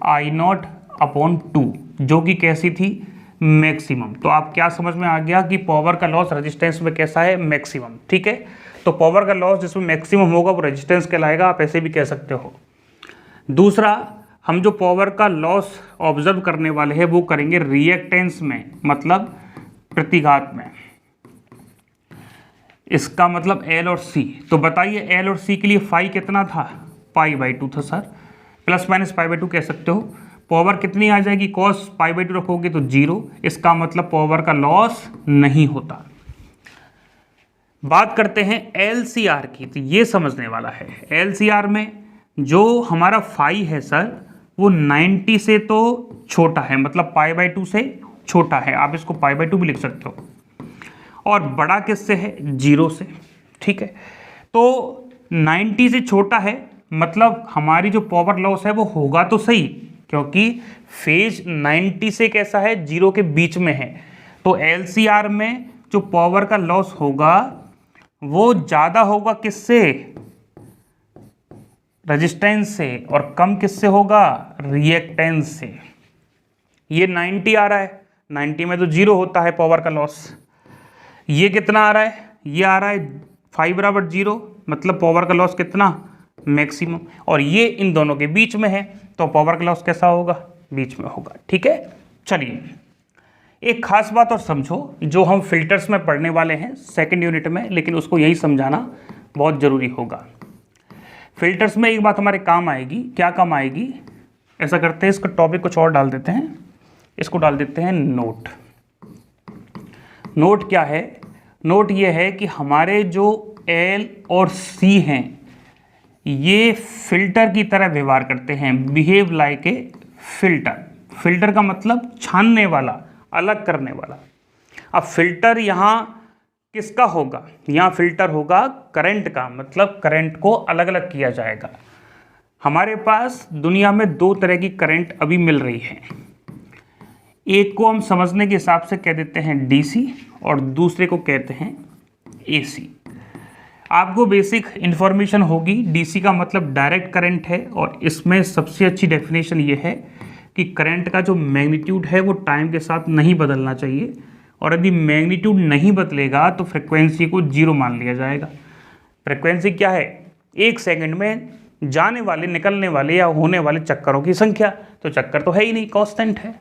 I naught upon 2, जो कि कैसी थी, मैक्सिमम। तो आप क्या समझ में आ गया कि पावर का लॉस रेजिस्टेंस में कैसा है, मैक्सिमम। ठीक है, तो पावर का लॉस जिसमें मैक्सिमम होगा वो रेजिस्टेंस कहलाएगा, आप ऐसे भी कह सकते हो। दूसरा, हम जो पावर का लॉस ऑब्जर्व करने वाले हैं वो करेंगे रिएक्टेंस में, मतलब प्रतिघात में। इसका मतलब एल और सी। तो बताइए एल और सी के लिए फाई कितना था, π/2 था सर, प्लस माइनस π/2 कह सकते हो। पावर कितनी आ जाएगी, cos π/2 रखोगे तो 0। इसका मतलब पावर का लॉस नहीं होता। बात करते हैं LCR की, तो ये समझने वाला है। LCR में जो हमारा फाई है सर वो 90 से तो छोटा है, मतलब π/2 से छोटा है, आप इसको π/2 भी लिख सकते हो, और बड़ा किससे है, 0 से। ठीक है, तो 90 से छोटा है, मतलब हमारी जो पावर लॉस है वो होगा तो सही, क्योंकि फेज 90 से कैसा है, 0 के बीच में है। तो LCR में जो पावर का लॉस होगा वो ज़्यादा होगा किससे, रेजिस्टेंस से, और कम किससे होगा, रिएक्टेंस से। ये 90 आ रहा है, 90 में तो 0 होता है पावर का लॉस। ये कितना आ रहा है, ये आ रहा है फाई बराबर 0, मतलब पावर का लॉस कितना, मैक्सिमम। और ये इन दोनों के बीच में है, तो पावर का लॉस कैसा होगा, बीच में होगा। ठीक है, चलिए एक खास बात और समझो, जो हम फिल्टर्स में पढ़ने वाले हैं सेकंड यूनिट में, लेकिन उसको यही समझाना बहुत ज़रूरी होगा। फिल्टर्स में एक बात हमारे काम आएगी, क्या काम आएगी, ऐसा करते हैं, इसका टॉपिक कुछ और डाल देते हैं, इसको डाल देते हैं नोट। नोट क्या है, नोट ये है कि हमारे जो एल और सी हैं ये फिल्टर की तरह व्यवहार करते हैं, behave like a filter. Filter का मतलब छानने वाला, अलग करने वाला। अब फिल्टर यहाँ किसका होगा, यहाँ फिल्टर होगा करंट का, मतलब करंट को अलग अलग किया जाएगा। हमारे पास दुनिया में 2 तरह की करंट अभी मिल रही है, एक को हम समझने के हिसाब से कह देते हैं डीसी और दूसरे को कहते हैं एसी। आपको बेसिक इन्फॉर्मेशन होगी, डीसी का मतलब डायरेक्ट करंट है, और इसमें सबसे अच्छी डेफिनेशन ये है कि करंट का जो मैग्नीट्यूड है वो टाइम के साथ नहीं बदलना चाहिए, और यदि मैग्नीट्यूड नहीं बदलेगा तो फ्रिक्वेंसी को 0 मान लिया जाएगा। फ्रिक्वेंसी क्या है, 1 सेकंड में जाने वाले, निकलने वाले या होने वाले चक्करों की संख्या, तो चक्कर तो है ही नहीं, कांस्टेंट है।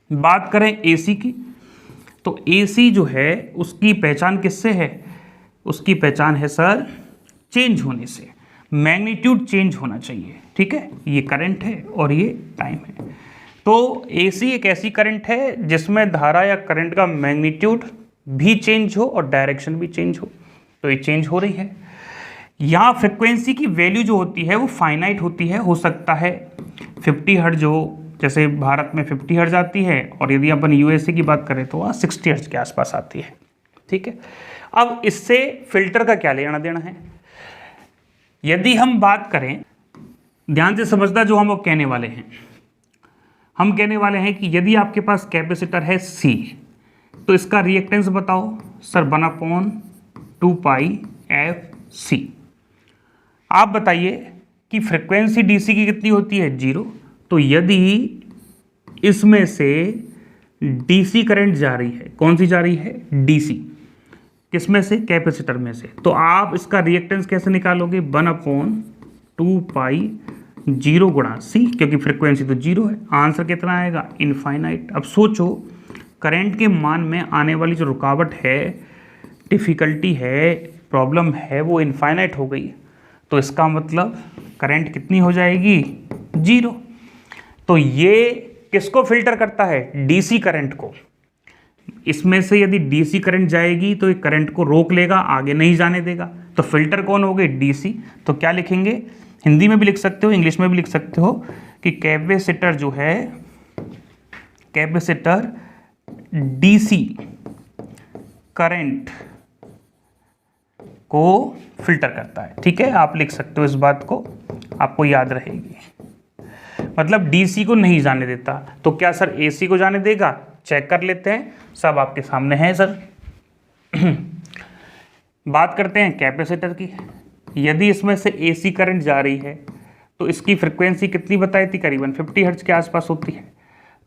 बात करें एसी की, तो एसी जो है उसकी पहचान किससे है, उसकी पहचान है सर चेंज होने से, मैग्नीट्यूड चेंज होना चाहिए। ठीक है, ये करंट है और ये टाइम है। तो एसी एक ऐसी करंट है जिसमें धारा या करंट का मैग्नीट्यूड भी चेंज हो और डायरेक्शन भी चेंज हो, तो ये चेंज हो रही है। यहाँ फ्रिक्वेंसी की वैल्यू जो होती है वो फाइनाइट होती है, हो सकता है 50 हर्ट्ज हो, जैसे भारत में 50 हर्ट्ज आती है, और यदि अपन यूएसए की बात करें तो वहाँ 60 हर्ट्ज के आसपास आती है। ठीक है, अब इससे फिल्टर का क्या लेना देना है। यदि हम बात करें, ध्यान से समझना जो हम वो कहने वाले हैं, हम कहने वाले हैं कि यदि आपके पास कैपेसिटर है C, तो इसका रिएक्टेंस बताओ सर, 1/2πfC। आप बताइए कि फ्रिक्वेंसी डीसी की कितनी होती है, 0। तो यदि इसमें से डीसी करंट जा रही है, कौन सी जा रही है, डीसी, किसमें से, कैपेसिटर में से, तो आप इसका रिएक्टेंस कैसे निकालोगे, 1/2π 0 गुणा सी, क्योंकि फ्रिक्वेंसी तो 0 है। आंसर कितना आएगा, इनफाइनाइट। अब सोचो करंट के मान में आने वाली जो रुकावट है, डिफ़िकल्टी है, प्रॉब्लम है, वो इनफाइनाइट हो गई, तो इसका मतलब करंट कितनी हो जाएगी, 0। तो ये किसको फिल्टर करता है, डीसी करंट को। इसमें से यदि डीसी करंट जाएगी तो ये करंट को रोक लेगा, आगे नहीं जाने देगा, तो फिल्टर कौन हो गए, डीसी। तो क्या लिखेंगे, हिंदी में भी लिख सकते हो, इंग्लिश में भी लिख सकते हो कि कैपेसिटर जो है कैपेसिटर डीसी करंट को फिल्टर करता है। ठीक है, आप लिख सकते हो इस बात को, आपको याद रहेगी। मतलब डीसी को नहीं जाने देता, तो क्या सर एसी को जाने देगा? चेक कर लेते हैं, सब आपके सामने है सर। बात करते हैं कैपेसिटर की। यदि इसमें से एसी करंट जा रही है तो इसकी फ्रिक्वेंसी कितनी बताई थी? करीबन 50 हर्ट्ज के आसपास होती है।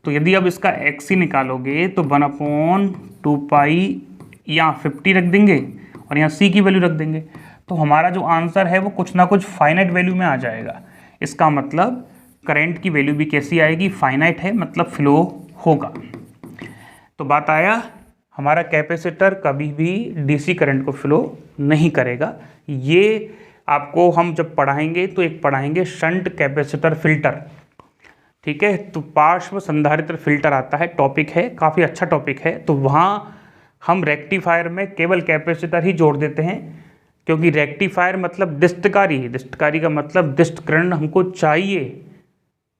तो यदि अब इसका एक्सी निकालोगे तो 1/2 यहाँ 50 रख देंगे और यहाँ सी की वैल्यू रख देंगे, तो हमारा जो आंसर है वो कुछ ना कुछ फाइनाइट वैल्यू में आ जाएगा। इसका मतलब करंट की वैल्यू भी कैसी आएगी? फाइनाइट है, मतलब फ्लो होगा। तो बात आया, हमारा कैपेसिटर कभी भी डीसी करंट को फ्लो नहीं करेगा। ये आपको हम जब पढ़ाएंगे तो एक पढ़ाएंगे शंट कैपेसिटर फिल्टर। ठीक है, तो पार्श्व संधारित्र फिल्टर आता है, टॉपिक है, काफ़ी अच्छा टॉपिक है। तो वहाँ हम रेक्टिफायर में केवल कैपेसिटर ही जोड़ देते हैं, क्योंकि रेक्टिफायर मतलब डिस्टकारी है, डिस्टकारी का मतलब डिस्ट करंट हमको चाहिए।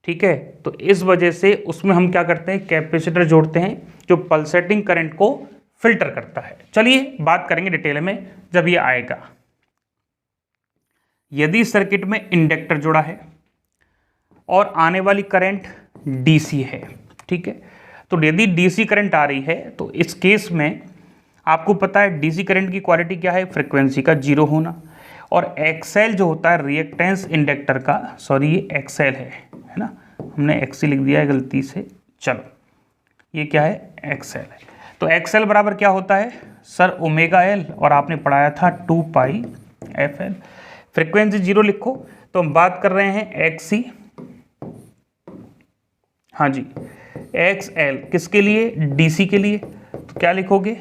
ठीक है, तो इस वजह से उसमें हम क्या करते हैं? कैपेसिटर जोड़ते हैं जो पल्सेटिंग करंट को फिल्टर करता है। चलिए बात करेंगे डिटेल में जब ये आएगा। यदि सर्किट में इंडक्टर जुड़ा है और आने वाली करंट डीसी है, ठीक है, तो यदि डीसी करंट आ रही है तो इस केस में आपको पता है डीसी करंट की क्वालिटी क्या है? फ्रीक्वेंसी का 0 होना। और एक्सएल जो होता है रिएक्टेंस इंडक्टर का, सॉरी ये एक्सएल है ना, हमने एक्सी लिख दिया है गलती से, चलो ये क्या है? एक्सएल है। तो एक्सएल बराबर क्या होता है सर? ओमेगा एल, और आपने पढ़ाया था 2πfl। फ्रीक्वेंसी 0 लिखो। तो हम बात कर रहे हैं एक्सी, हाँ जी, एक्सएल किसके लिए? डीसी के लिए। तो क्या लिखोगे?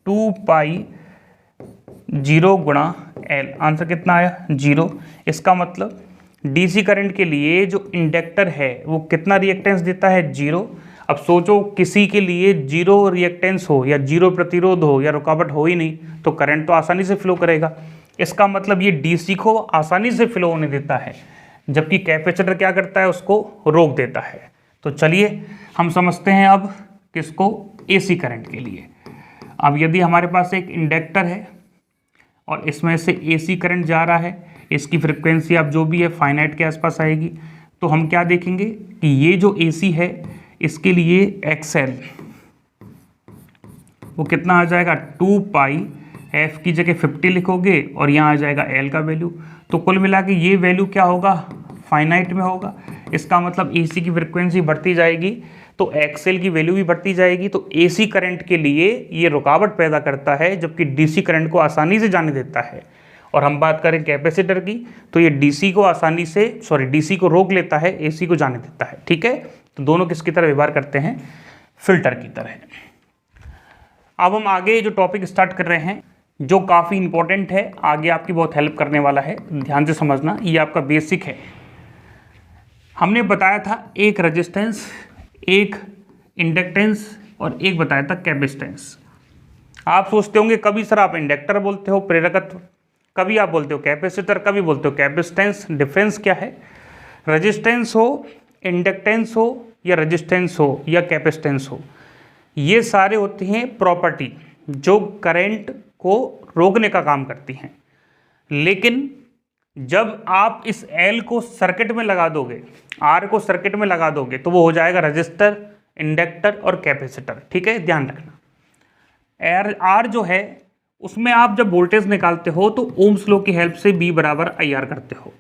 2π0 गुणा एल। आंसर कितना आया? 0। इसका मतलब डीसी करंट के लिए जो इंडक्टर है वो कितना रिएक्टेंस देता है? 0। अब सोचो किसी के लिए 0 रिएक्टेंस हो या 0 प्रतिरोध हो या रुकावट हो ही नहीं, तो करंट तो आसानी से फ्लो करेगा। इसका मतलब ये डीसी को आसानी से फ्लो होने देता है, जबकि कैपेसिटर क्या करता है? उसको रोक देता है। तो चलिए हम समझते हैं अब किसको? एसी करंट के लिए। अब यदि हमारे पास एक इंडक्टर है और इसमें से एसी करंट जा रहा है, इसकी फ्रिक्वेंसी अब जो भी है फाइनाइट के आसपास आएगी, तो हम क्या देखेंगे कि ये जो एसी है इसके लिए एक्सएल वो कितना आ जाएगा? 2π, एफ की जगह 50 लिखोगे और यहाँ आ जाएगा एल का वैल्यू। तो कुल मिला के ये वैल्यू क्या होगा? फाइनाइट में होगा। इसका मतलब एसी की फ्रिक्वेंसी बढ़ती जाएगी तो एक्सएल की वैल्यू भी बढ़ती जाएगी। तो एसी करंट के लिए ये रुकावट पैदा करता है, जबकि डीसी करंट को आसानी से जाने देता है। और हम बात करें कैपेसिटर की, तो ये डीसी को आसानी से, सॉरी डीसी को रोक लेता है, एसी को जाने देता है। ठीक है, तो दोनों किसकी तरह व्यवहार करते हैं? फिल्टर की तरह। अब हम आगे जो टॉपिक स्टार्ट कर रहे हैं जो काफ़ी इंपॉर्टेंट है, आगे आपकी बहुत हेल्प करने वाला है, ध्यान से समझना, ये आपका बेसिक है। हमने बताया था एक रेजिस्टेंस, एक इंडक्टेंस और एक बताया था कैपेसिटेंस। आप सोचते होंगे कभी सर आप इंडक्टर बोलते हो प्रेरकत्व, कभी आप बोलते हो कैपेसिटर, कभी बोलते हो कैपेसिटेंस। डिफरेंस क्या है? रेजिस्टेंस हो, इंडक्टेंस हो या रेजिस्टेंस हो या कैपेसिटेंस हो, ये सारे होते हैं प्रॉपर्टी जो करंट को रोकने का काम करती हैं। लेकिन जब आप इस L को सर्किट में लगा दोगे, R को सर्किट में लगा दोगे, तो वो हो जाएगा रजिस्टर, इंडक्टर और कैपेसिटर। ठीक है, ध्यान रखना। R जो है उसमें आप जब वोल्टेज निकालते हो तो ओम्स लॉ की हेल्प से V बराबर IR करते हो,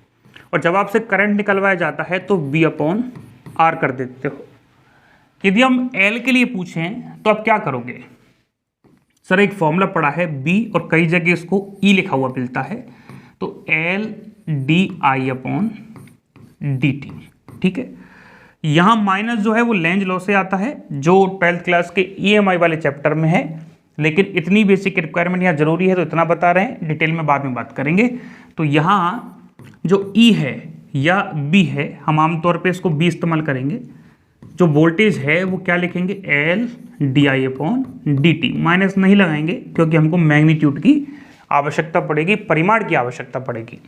और जब आपसे करंट निकलवाया जाता है तो V/R कर देते हो। यदि हम L के लिए पूछें तो आप क्या करोगे? सर एक फॉर्मूला पड़ा है B और कई जगह इसको E लिखा हुआ मिलता है, तो LdI/dt। ठीक है, यहाँ माइनस जो है वो लेंज लॉ से आता है जो 12th क्लास के EMI वाले चैप्टर में है, लेकिन इतनी बेसिक रिक्वायरमेंट यहाँ जरूरी है तो इतना बता रहे हैं, डिटेल में बाद में बात करेंगे। तो यहाँ जो E है या B है, हम आमतौर पे इसको B इस्तेमाल करेंगे। जो वोल्टेज है वो क्या लिखेंगे? LdI/dt। माइनस नहीं लगाएंगे क्योंकि हमको मैग्नीट्यूड की आवश्यकता पड़ेगी, परिमाण की आवश्यकता पड़ेगी।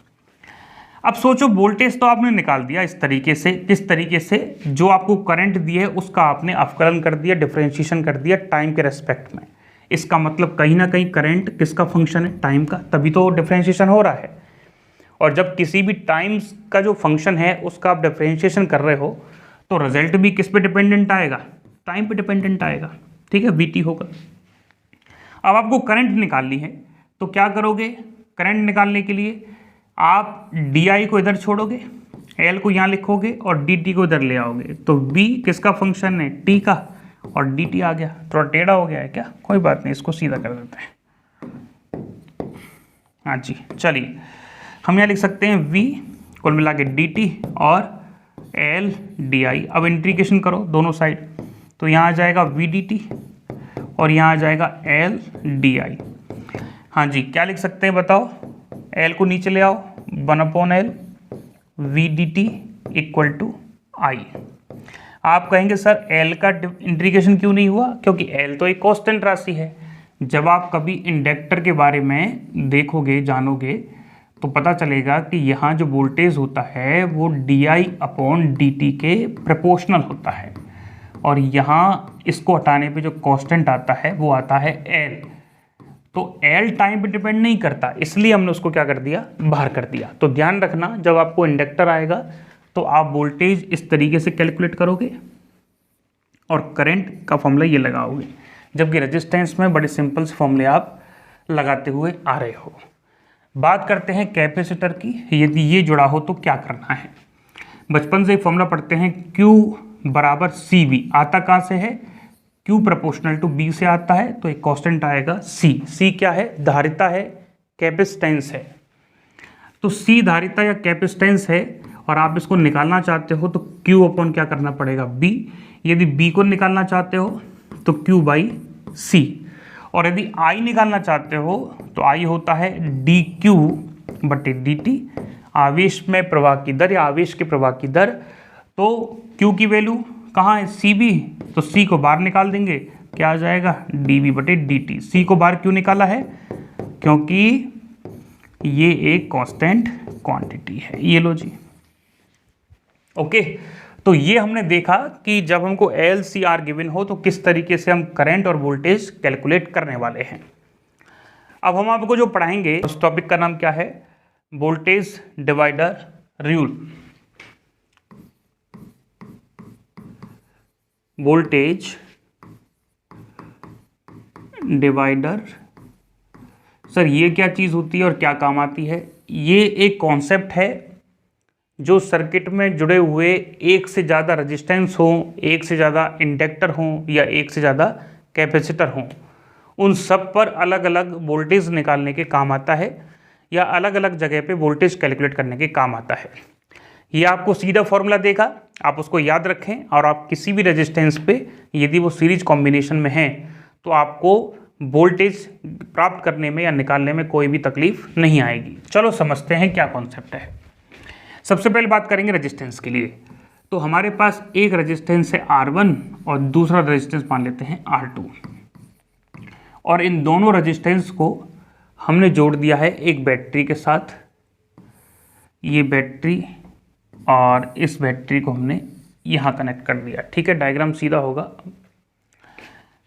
अब सोचो वोल्टेज तो आपने निकाल दिया इस तरीके से, किस तरीके से, जो आपको करंट दिया है उसका आपने अवकलन कर दिया, डिफरेंशिएशन कर दिया टाइम के रेस्पेक्ट में। इसका मतलब कहीं ना कहीं करंट किसका फंक्शन है, टाइम का, तभी तो डिफरेंशिएशन हो रहा है। और जब किसी भी टाइम का जो फंक्शन है उसका आप डिफरेंशिएशन कर रहे हो तो रिजल्ट भी किस पे डिपेंडेंट आएगा, टाइम पे डिपेंडेंट आएगा, ठीक है, वीटी होगा। अब आपको करंट निकालनी है तो क्या करोगे, करंट निकालने के लिए आप डी को इधर छोड़ोगे, एल को यहाँ लिखोगे और डी टी को इधर ले आओगे, तो बी किसका फंक्शन है, टी का, और डी टी आ गया। थोड़ा टेढ़ा हो गया है क्या, कोई बात नहीं, इसको सीधा कर देते हैं। हाँ जी, चलिए हम यहाँ लिख सकते हैं वी कुल मिला के डी टी और एल डी आई। अब इंटीग्रेशन करो दोनों साइड, तो यहाँ आ जाएगा वी डी टी और यहाँ आ जाएगा एल डी आई। हाँ जी, क्या लिख सकते हैं बताओ, एल को नीचे ले आओ, 1/L V d t equal to I. आप कहेंगे सर एल का इंटीग्रेशन क्यों नहीं हुआ, क्योंकि एल तो एक कांस्टेंट राशि है। जब आप कभी इंडक्टर के बारे में देखोगे, जानोगे, तो पता चलेगा कि यहाँ जो वोल्टेज होता है वो di/dt के प्रोपोर्शनल होता है, और यहाँ इसको हटाने पे जो कांस्टेंट आता है वो आता है एल। तो एल टाइम पे डिपेंड नहीं करता, इसलिए हमने उसको क्या कर दिया, बाहर कर दिया। तो ध्यान रखना, जब आपको इंडक्टर आएगा तो आप वोल्टेज इस तरीके से कैलकुलेट करोगे और करंट का फॉर्मूला ये लगाओगे, जबकि रेजिस्टेंस में बड़े सिंपल से फॉर्मूले आप लगाते हुए आ रहे हो। बात करते हैं कैपेसिटर की, यदि ये जुड़ा हो तो क्या करना है। बचपन से एक फॉर्मूला पढ़ते हैं, Q बराबर सी वी, आता कहाँ से है, Q प्रोपोर्शनल टू B से आता है, तो एक कांस्टेंट आएगा C। C क्या है, धारिता है, कैपेसिटेंस है। तो C धारिता या कैपेसिटेंस है और आप इसको निकालना चाहते हो तो Q अपॉन क्या करना पड़ेगा, B। यदि B को निकालना चाहते हो तो Q बाई C, और यदि I निकालना चाहते हो तो I होता है dQ बटे dt, आवेश में प्रवाह की दर या आवेश के प्रवाह की दर। तो Q की वैल्यू कहाँ है, CB, तो C को बाहर निकाल देंगे, क्या आ जाएगा, dB बटे dt। C को बाहर क्यों निकाला है, क्योंकि ये एक कांस्टेंट क्वांटिटी है। ये लो जी, ओके। तो ये हमने देखा कि जब हमको एल सी आर गिवन हो तो किस तरीके से हम करंट और वोल्टेज कैलकुलेट करने वाले हैं। अब हम आपको जो पढ़ाएंगे उस टॉपिक का नाम क्या है, voltage divider rule. Voltage divider, sir ये क्या चीज़ होती है और क्या काम आती है। ये एक कॉन्सेप्ट है जो सर्किट में जुड़े हुए एक से ज़्यादा रेजिस्टेंस हो, एक से ज़्यादा इंडक्टर हो या एक से ज़्यादा कैपेसिटर हो, उन सब पर अलग अलग वोल्टेज निकालने के काम आता है या अलग अलग जगह पे वोल्टेज कैलकुलेट करने के काम आता है। ये आपको सीधा फॉर्मूला देगा, आप उसको याद रखें, और आप किसी भी रेजिस्टेंस पे यदि वो सीरीज कॉम्बिनेशन में है तो आपको वोल्टेज प्राप्त करने में या निकालने में कोई भी तकलीफ नहीं आएगी। चलो समझते हैं क्या कॉन्सेप्ट है। सबसे पहले बात करेंगे रेजिस्टेंस के लिए। तो हमारे पास एक रेजिस्टेंस है R1 और दूसरा रेजिस्टेंस मान लेते हैं R2, और इन दोनों रेजिस्टेंस को हमने जोड़ दिया है एक बैटरी के साथ। ये बैटरी और इस बैटरी को हमने यहाँ कनेक्ट कर दिया, ठीक है, डायग्राम सीधा होगा।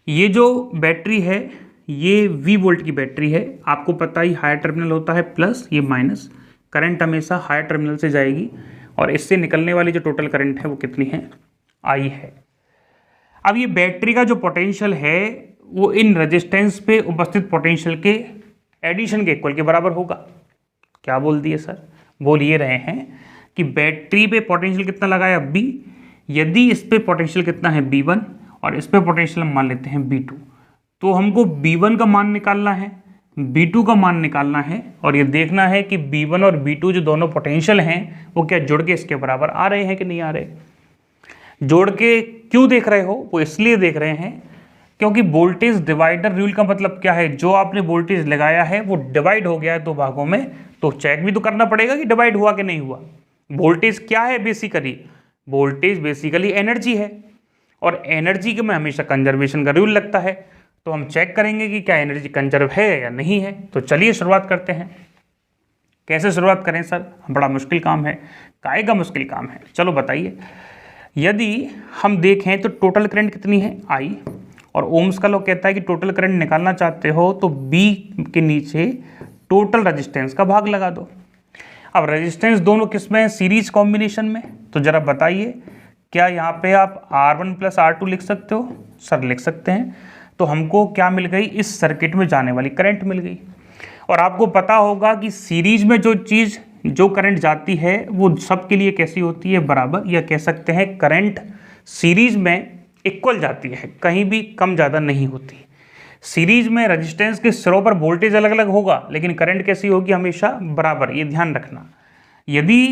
ये जो बैटरी है ये V वोल्ट की बैटरी है। आपको पता ही हायर टर्मिनल होता है प्लस, ये माइनस। करंट हमेशा हायर टर्मिनल से जाएगी और इससे निकलने वाली जो टोटल करंट है वो कितनी है, I है। अब ये बैटरी का जो पोटेंशियल है वो इन रेजिस्टेंस पे उपस्थित पोटेंशियल के एडिशन के इक्वल के बराबर होगा। क्या बोल दिए सर, बोल ये रहे हैं कि बैटरी पे पोटेंशियल कितना लगाया, B। यदि इस पे पोटेंशियल कितना है, B1, और इस पे पोटेंशियल हम मान लेते हैं B2, तो हमको B1 का मान निकालना है, B2 का मान निकालना है, और ये देखना है कि B1 और B2 जो दोनों पोटेंशियल हैं वो क्या जुड़ के इसके बराबर आ रहे हैं कि नहीं आ रहे। जोड़ के क्यों देख रहे हो, वो इसलिए देख रहे हैं क्योंकि वोल्टेज डिवाइडर रूल का मतलब क्या है, जो आपने वोल्टेज लगाया है वो डिवाइड हो गया है दो भागों में, तो चेक भी तो करना पड़ेगा कि डिवाइड हुआ कि नहीं हुआ। वोल्टेज क्या है बेसिकली, वोल्टेज बेसिकली एनर्जी है, और एनर्जी के में हमेशा कंजर्वेशन का रूल लगता है। तो हम चेक करेंगे कि क्या एनर्जी कंजर्व है या नहीं है। तो चलिए शुरुआत करते हैं। कैसे शुरुआत करें सर, बड़ा मुश्किल काम है। काहे का मुश्किल काम है, चलो बताइए। यदि हम देखें तो टोटल करंट कितनी है I, और ओम्स का लॉ कहता है कि टोटल करंट निकालना चाहते हो तो B के नीचे टोटल रेजिस्टेंस का भाग लगा दो। अब रेजिस्टेंस दोनों किस में है, सीरीज कॉम्बिनेशन में। तो जरा बताइए क्या यहाँ पे आप R1 + R2 लिख सकते हो? सर लिख सकते हैं। तो हमको क्या मिल गई, इस सर्किट में जाने वाली करंट मिल गई। और आपको पता होगा कि सीरीज में जो करंट जाती है वो सबके लिए कैसी होती है, बराबर, या कह सकते हैं करंट सीरीज में इक्वल जाती है, कहीं भी कम ज़्यादा नहीं होती। सीरीज में रेजिस्टेंस के सिरों पर वोल्टेज अलग अलग होगा, लेकिन करंट कैसी होगी, हमेशा बराबर, ये ध्यान रखना। यदि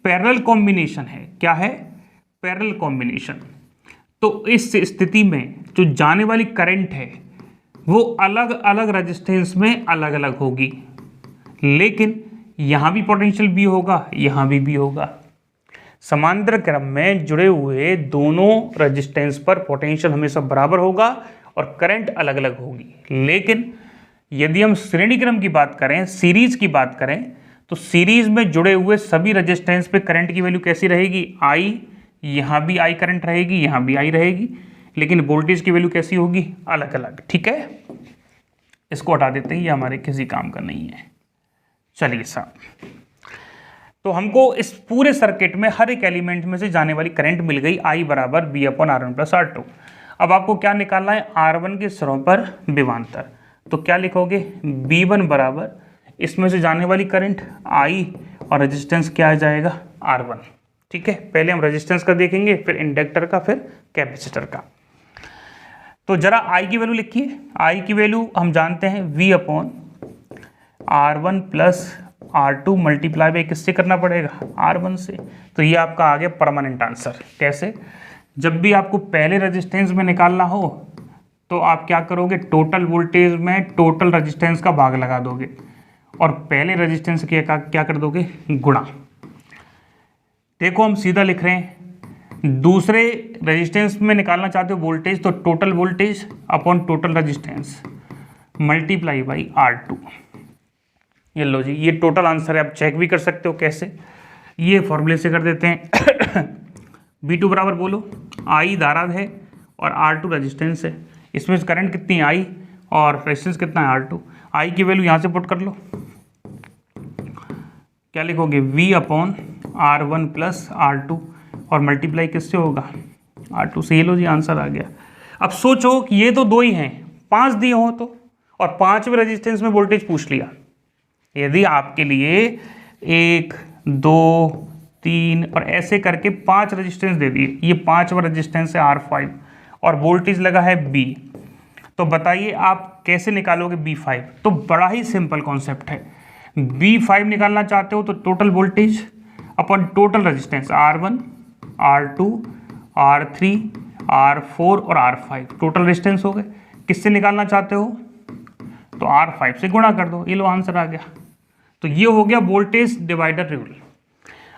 पैरेलल कॉम्बिनेशन है, क्या है, पैरेलल कॉम्बिनेशन, तो इस स्थिति में जो जाने वाली करंट है वो अलग अलग रेजिस्टेंस में अलग अलग होगी, लेकिन यहाँ भी पोटेंशियल भी होगा, यहाँ भी होगा। समांतर क्रम में जुड़े हुए दोनों रेजिस्टेंस पर पोटेंशियल हमेशा बराबर होगा और करंट अलग अलग होगी। लेकिन यदि हम श्रेणी क्रम की बात करें, सीरीज की बात करें, तो सीरीज में जुड़े हुए सभी रेजिस्टेंस पे करंट की वैल्यू कैसी रहेगी, I, यहाँ भी I करंट रहेगी, यहाँ भी I रहेगी, लेकिन वोल्टेज की वैल्यू कैसी होगी, अलग अलग। ठीक है, इसको हटा देते हैं, ये हमारे किसी काम का नहीं है। चलिए साहब, तो हमको इस पूरे सर्किट में हर एक एलिमेंट में से जाने वाली करंट मिल गई, I = B/R1 + R2। अब आपको क्या निकालना है, R1 के सिरों पर विभवांतर। तो क्या लिखोगे, B1 बराबर इसमें से जाने वाली करंट I और रेजिस्टेंस क्या आ जाएगा, R1। ठीक है, पहले हम रेजिस्टेंस का देखेंगे, फिर इंडक्टर का, फिर कैपेसिटर का। तो जरा I की वैल्यू लिखिए। I की वैल्यू हम जानते हैं V/R1 + R2 मल्टीप्लाई बाई किससे करना पड़ेगा, R1 से। तो ये आपका आ गया परमानेंट आंसर। कैसे, जब भी आपको पहले रेजिस्टेंस में निकालना हो तो आप क्या करोगे, टोटल वोल्टेज में टोटल रेजिस्टेंस का भाग लगा दोगे और पहले रेजिस्टेंस के क्या कर दोगे, गुणा। देखो हम सीधा लिख रहे हैं, दूसरे रेजिस्टेंस में निकालना चाहते हो वोल्टेज, तो total voltage upon total resistance multiply by R2। ये लो जी, ये टोटल आंसर है। आप चेक भी कर सकते हो कैसे, ये फॉर्मूले से कर देते हैं। B2 बराबर बोलो, I धारा है और R2 रेजिस्टेंस है। इसमें करंट कितनी है, I, और रेजिस्टेंस कितना है, R2। I की वैल्यू यहाँ से पुट कर लो, क्या लिखोगे, V/R1 + R2 और मल्टीप्लाई किससे होगा, R2 से। ये लो जी, आंसर आ गया। अब सोचो कि ये तो दो ही हैं, 5 दिए हो तो, और 5वें रेजिस्टेंस में वोल्टेज पूछ लिया। यदि आपके लिए 1, 2, 3 और ऐसे करके 5 रेजिस्टेंस दे दिए, ये 5वां रेजिस्टेंस है R5 और वोल्टेज लगा है B, तो बताइए आप कैसे निकालोगे B5। तो बड़ा ही सिंपल कॉन्सेप्ट है। B5 निकालना चाहते हो तो टोटल वोल्टेज अपन total resistance R1, R2, R3, R4 और R5 टोटल रेजिस्टेंस हो गए। किससे निकालना चाहते हो, तो R5 से गुणा कर दो, ये लो आंसर आ गया। तो ये हो गया वोल्टेज डिवाइडर रूल।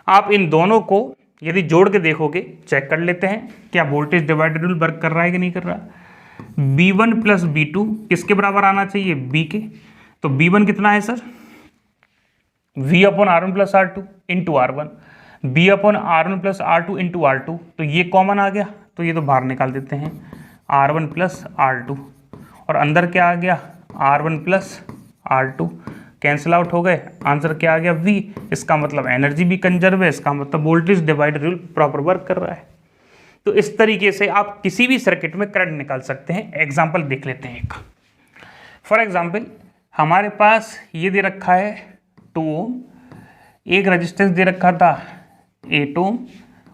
आप इन दोनों को यदि जोड़ के देखोगे, चेक कर लेते हैं क्या वोल्टेज डिवाइडर रूल वर्क कर रहा है कि नहीं कर रहा। B1 + B2 किसके बराबर आना चाहिए, B के। तो B1 कितना है sir, V/R1 + R2 into R1, B/R1 + R2 into R2। तो ये कॉमन आ गया, तो ये तो बाहर निकाल देते हैं, R1 + R2, और अंदर क्या आ गया, R1 + R2 कैंसिल आउट हो गए। आंसर क्या आ गया, V। इसका मतलब एनर्जी भी कंजर्व है, इसका मतलब voltage divider rule proper work कर रहा है। तो इस तरीके से आप किसी भी सर्किट में करंट निकाल सकते हैं। एग्जाम्पल देख लेते हैं एक। फॉर एग्जाम्पल हमारे पास ये दे रखा है 2 ओम, एक रेजिस्टेंस दे रखा था 8 ओम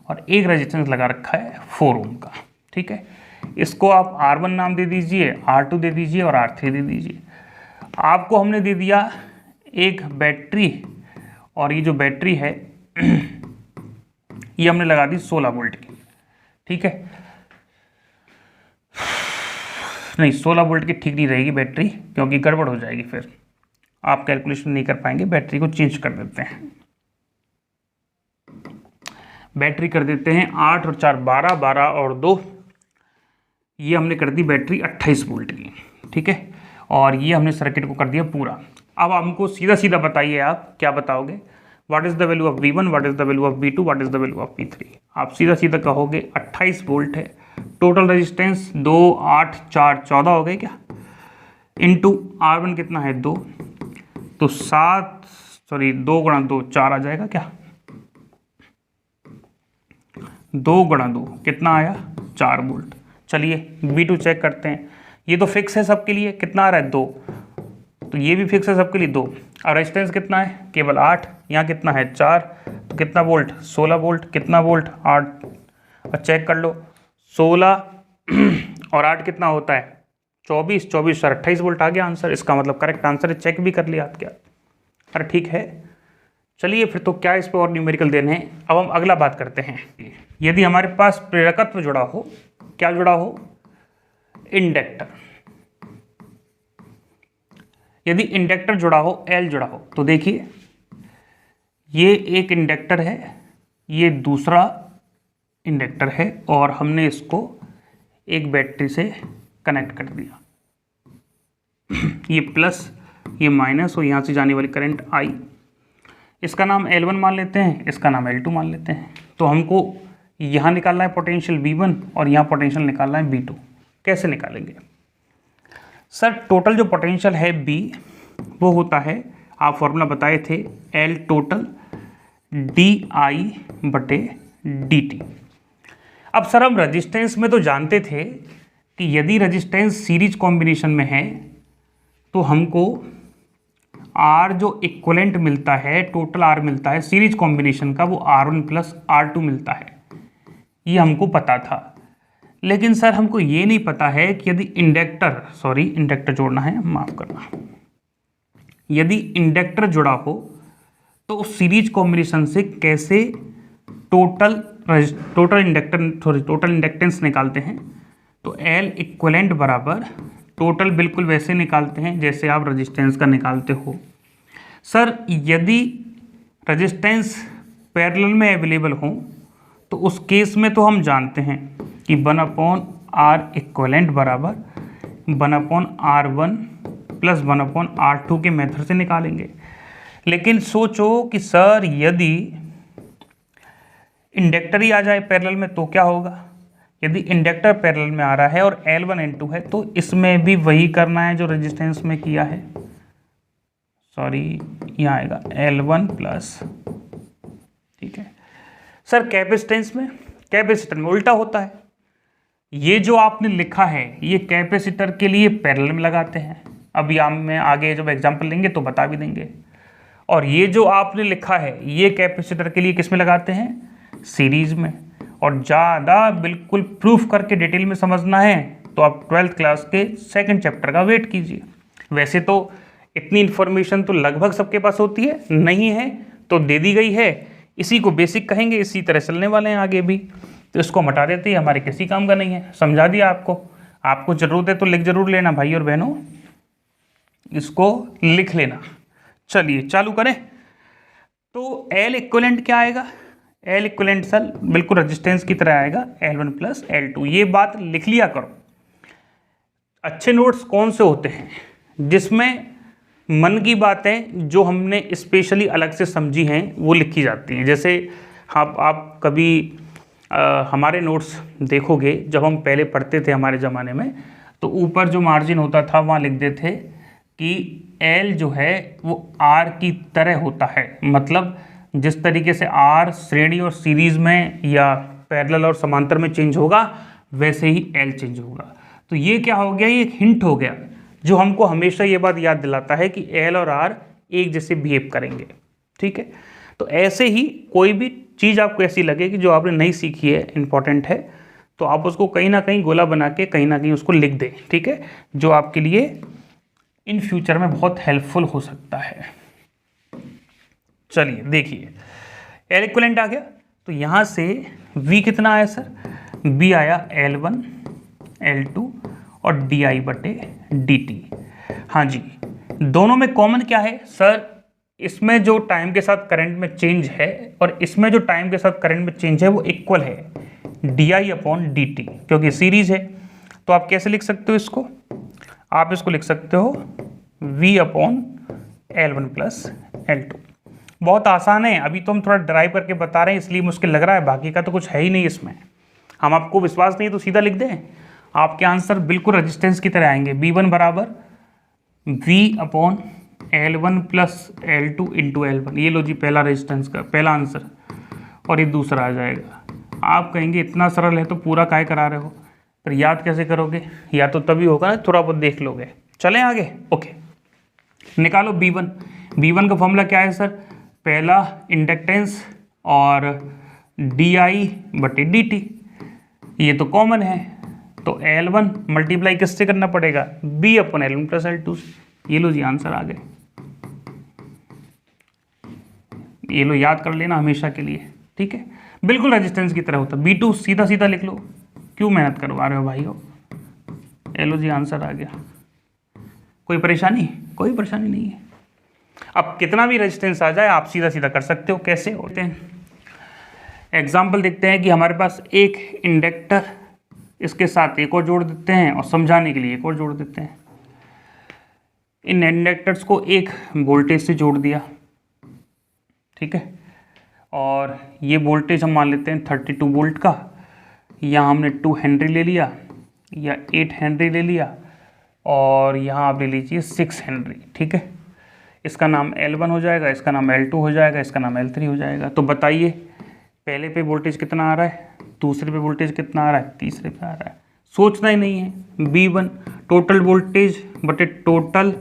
और एक रेजिस्टेंस लगा रखा है 4 ओम का। ठीक है, इसको आप R1 नाम दे दीजिए, R2 दे दीजिए और R3 दे दीजिए। आपको हमने दे दिया एक बैटरी, और ये जो बैटरी है ये हमने लगा दी 16 वोल्ट की। ठीक है, नहीं 16 वोल्ट की ठीक नहीं रहेगी बैटरी, क्योंकि गड़बड़ हो जाएगी, फिर आप कैलकुलेशन नहीं कर पाएंगे। बैटरी को चेंज कर देते हैं, बैटरी कर देते हैं 8 और 4 12, 12 और 2, ये हमने कर दी बैटरी 28 वोल्ट की। ठीक है, और ये हमने सर्किट को कर दिया पूरा। अब हमको सीधा सीधा बताइए, आप क्या बताओगे, what is the value of V1, what is the value of V2, what is the value of V3। आप सीधा सीधा कहोगे 28 वोल्ट है, टोटल रेजिस्टेंस 2 8 4 14 हो गए क्या, इंटू R1 कितना है 2, तो 2 गुणा 2 4 आ जाएगा क्या, 2 गुणा 2 कितना आया 4 वोल्ट। चलिए V2 चेक करते हैं, ये तो फिक्स है सबके लिए, कितना आ रहा है 2, तो ये भी फिक्स है सबके लिए 2, और रेजिस्टेंस कितना है केवल 8, यहाँ कितना है 4, तो कितना वोल्ट 16 वोल्ट, कितना वोल्ट 8, और चेक कर लो 16 और 8 कितना होता है 24, 24 और 28 वोल्ट आ गया आंसर। इसका मतलब करेक्ट आंसर है, चेक भी कर लिया आप क्या, अरे ठीक है। चलिए फिर तो क्या इस पर और न्यूमेरिकल देने हैं। अब हम अगला बात करते हैं, यदि हमारे पास प्रेरकत्व जुड़ा हो, क्या जुड़ा हो, इंडक्टर, यदि इंडक्टर जुड़ा हो, L जुड़ा हो, तो देखिए ये एक इंडक्टर है, ये दूसरा इंडक्टर है, और हमने इसको एक बैटरी से कनेक्ट कर दिया, ये प्लस ये माइनस और यहाँ से जाने वाली करंट I, इसका नाम L1 मान लेते हैं, इसका नाम L2 मान लेते हैं। तो हमको यहाँ निकालना है पोटेंशियल V1 और यहाँ पोटेंशियल निकालना है V2। कैसे निकालेंगे सर, टोटल जो पोटेंशियल है B वो होता है, आप फॉर्मूला बताए थे, L टोटल DI/dt। अब सर हम रेजिस्टेंस में तो जानते थे कि यदि रेजिस्टेंस सीरीज कॉम्बिनेशन में है तो हमको R जो इक्वलेंट मिलता है, टोटल R मिलता है सीरीज कॉम्बिनेशन का, वो R1 + R2 मिलता है, ये हमको पता था। लेकिन सर हमको ये नहीं पता है कि यदि इंडक्टर जोड़ना है, माफ करना, यदि इंडक्टर जुड़ा हो तो उस सीरीज कॉम्बिनेशन से कैसे टोटल इंडक्टेंस निकालते हैं। तो L इक्वलेंट बराबर टोटल बिल्कुल वैसे निकालते हैं जैसे आप रेजिस्टेंस का निकालते हो। सर यदि रेजिस्टेंस पैरेलल में अवेलेबल हो तो उस केस में तो हम जानते हैं कि 1/R इक्वलेंट बराबर 1/R1 + 1/R2 के मेथड से निकालेंगे। लेकिन सोचो कि सर यदि इंडक्टर ही आ जाए पैरेलल में तो क्या होगा। यदि इंडक्टर पैरेलल में आ रहा है और L1 N2 है तो इसमें भी वही करना है जो रेजिस्टेंस में किया है, यहाँ आएगा L1 प्लस, ठीक है सर। कैपेसिटर में उल्टा होता है, ये जो आपने लिखा है ये कैपेसिटर के लिए पैरेलल में लगाते हैं, अभी मैं आगे जब एग्जांपल लेंगे तो बता भी देंगे। और ये जो आपने लिखा है ये कैपेसिटर के लिए किस में लगाते हैं, सीरीज में। और ज़्यादा बिल्कुल प्रूफ करके डिटेल में समझना है तो आप 12th क्लास के 2nd चैप्टर का वेट कीजिए। वैसे तो इतनी इन्फॉर्मेशन तो लगभग सबके पास होती है, नहीं है तो दे दी गई है, इसी को बेसिक कहेंगे, इसी तरह चलने वाले हैं आगे भी। तो इसको हटा देते हैं, हमारे किसी काम का नहीं है, समझा दिया आपको जरूरत है तो लिख जरूर लेना भाई और बहनों, इसको लिख लेना। चलिए चालू करें। तो L इक्विवेलेंट क्या आएगा, L इक्विवेलेंट सर बिल्कुल रेजिस्टेंस की तरह आएगा, L1 + L2। ये बात लिख लिया करो। अच्छे नोट्स कौन से होते हैं जिसमें मन की बातें जो हमने स्पेशली अलग से समझी हैं वो लिखी जाती हैं। जैसे आप कभी हमारे नोट्स देखोगे, जब हम पहले पढ़ते थे हमारे ज़माने में, तो ऊपर जो मार्जिन होता था वहाँ लिख देते थे कि L जो है वो R की तरह होता है, मतलब जिस तरीके से R श्रेणी और सीरीज़ में या पैरेलल और समांतर में चेंज होगा वैसे ही L चेंज होगा। तो ये क्या हो गया, ये एक हिंट हो गया जो हमको हमेशा ये बात याद दिलाता है कि L और R एक जैसे बिहेव करेंगे, ठीक है। तो ऐसे ही कोई भी चीज़ आपको ऐसी लगे कि जो आपने नहीं सीखी है, इंपॉर्टेंट है, तो आप उसको कहीं ना कहीं गोला बना के कहीं ना कहीं उसको लिख दें, ठीक है, जो आपके लिए इन फ्यूचर में बहुत हेल्पफुल हो सकता है। चलिए देखिए, L इक्विवेलेंट आ गया, तो यहाँ से V कितना आया सर, V आया L1 L2 और DI/dt। हाँ जी, दोनों में कॉमन क्या है सर, इसमें जो टाइम के साथ करंट में चेंज है और इसमें जो टाइम के साथ करंट में चेंज है वो इक्वल है, DI/dt, क्योंकि सीरीज है। तो आप कैसे लिख सकते हो इसको, आप इसको लिख सकते हो V/ L1 प्लस L2। बहुत आसान है, अभी तो हम थोड़ा ड्राइव करके बता रहे हैं इसलिए मुश्किल लग रहा है, बाकी का तो कुछ है ही नहीं इसमें। हम आपको विश्वास नहीं तो सीधा लिख दें, आपके आंसर बिल्कुल रेजिस्टेंस की तरह आएंगे। V1 बराबर V upon L1 plus L2 into L1। ये लो जी पहला रेजिस्टेंस का पहला आंसर, और ये दूसरा आ जाएगा। आप कहेंगे इतना सरल है तो पूरा काहे करा रहे हो, पर याद कैसे करोगे? या तो तभी होगा ना थोड़ा बहुत देख लोगे। चलें आगे, ओके। निकालो B1। B1 का फॉर्मूला क्या है सर? पहला इंडक्टेंस और di/dt, ये तो कॉमन है, तो L1 मल्टीप्लाई किससे करना पड़ेगा? B upon L1 plus L2 से। ये लो जी आंसर आ गए, ये लो याद कर लेना हमेशा के लिए, ठीक है। बिल्कुल रेजिस्टेंस की तरह होता। B2 सीधा सीधा लिख लो, क्यों मेहनत करवा रहे हो भाई हो। ये लो जी आंसर आ गया। कोई परेशानी? कोई परेशानी नहीं है। अब कितना भी रेजिस्टेंस आ जाए आप सीधा सीधा कर सकते हो। कैसे होते हैं एग्जाम्पल देखते हैं कि हमारे पास एक इंडक्टर, इसके साथ एक और जोड़ देते हैं और समझाने के लिए एक और जोड़ देते हैं। इन इंडक्टर्स को एक वोल्टेज से जोड़ दिया, ठीक है, और ये वोल्टेज हम मान लेते हैं 32 वोल्ट का। यहाँ हमने 2 हेनरी ले लिया या 8 हेनरी ले लिया, और यहाँ आप ले लीजिए 6 हेनरी, ठीक है। इसका नाम L1 हो जाएगा, इसका नाम L2 हो जाएगा, इसका नाम L3 हो जाएगा। तो बताइए पहले पे वोल्टेज कितना आ रहा है, दूसरे पे वोल्टेज कितना आ रहा है, तीसरे पे आ रहा है। सोचना ही नहीं है। B1 टोटल वोल्टेज बटे total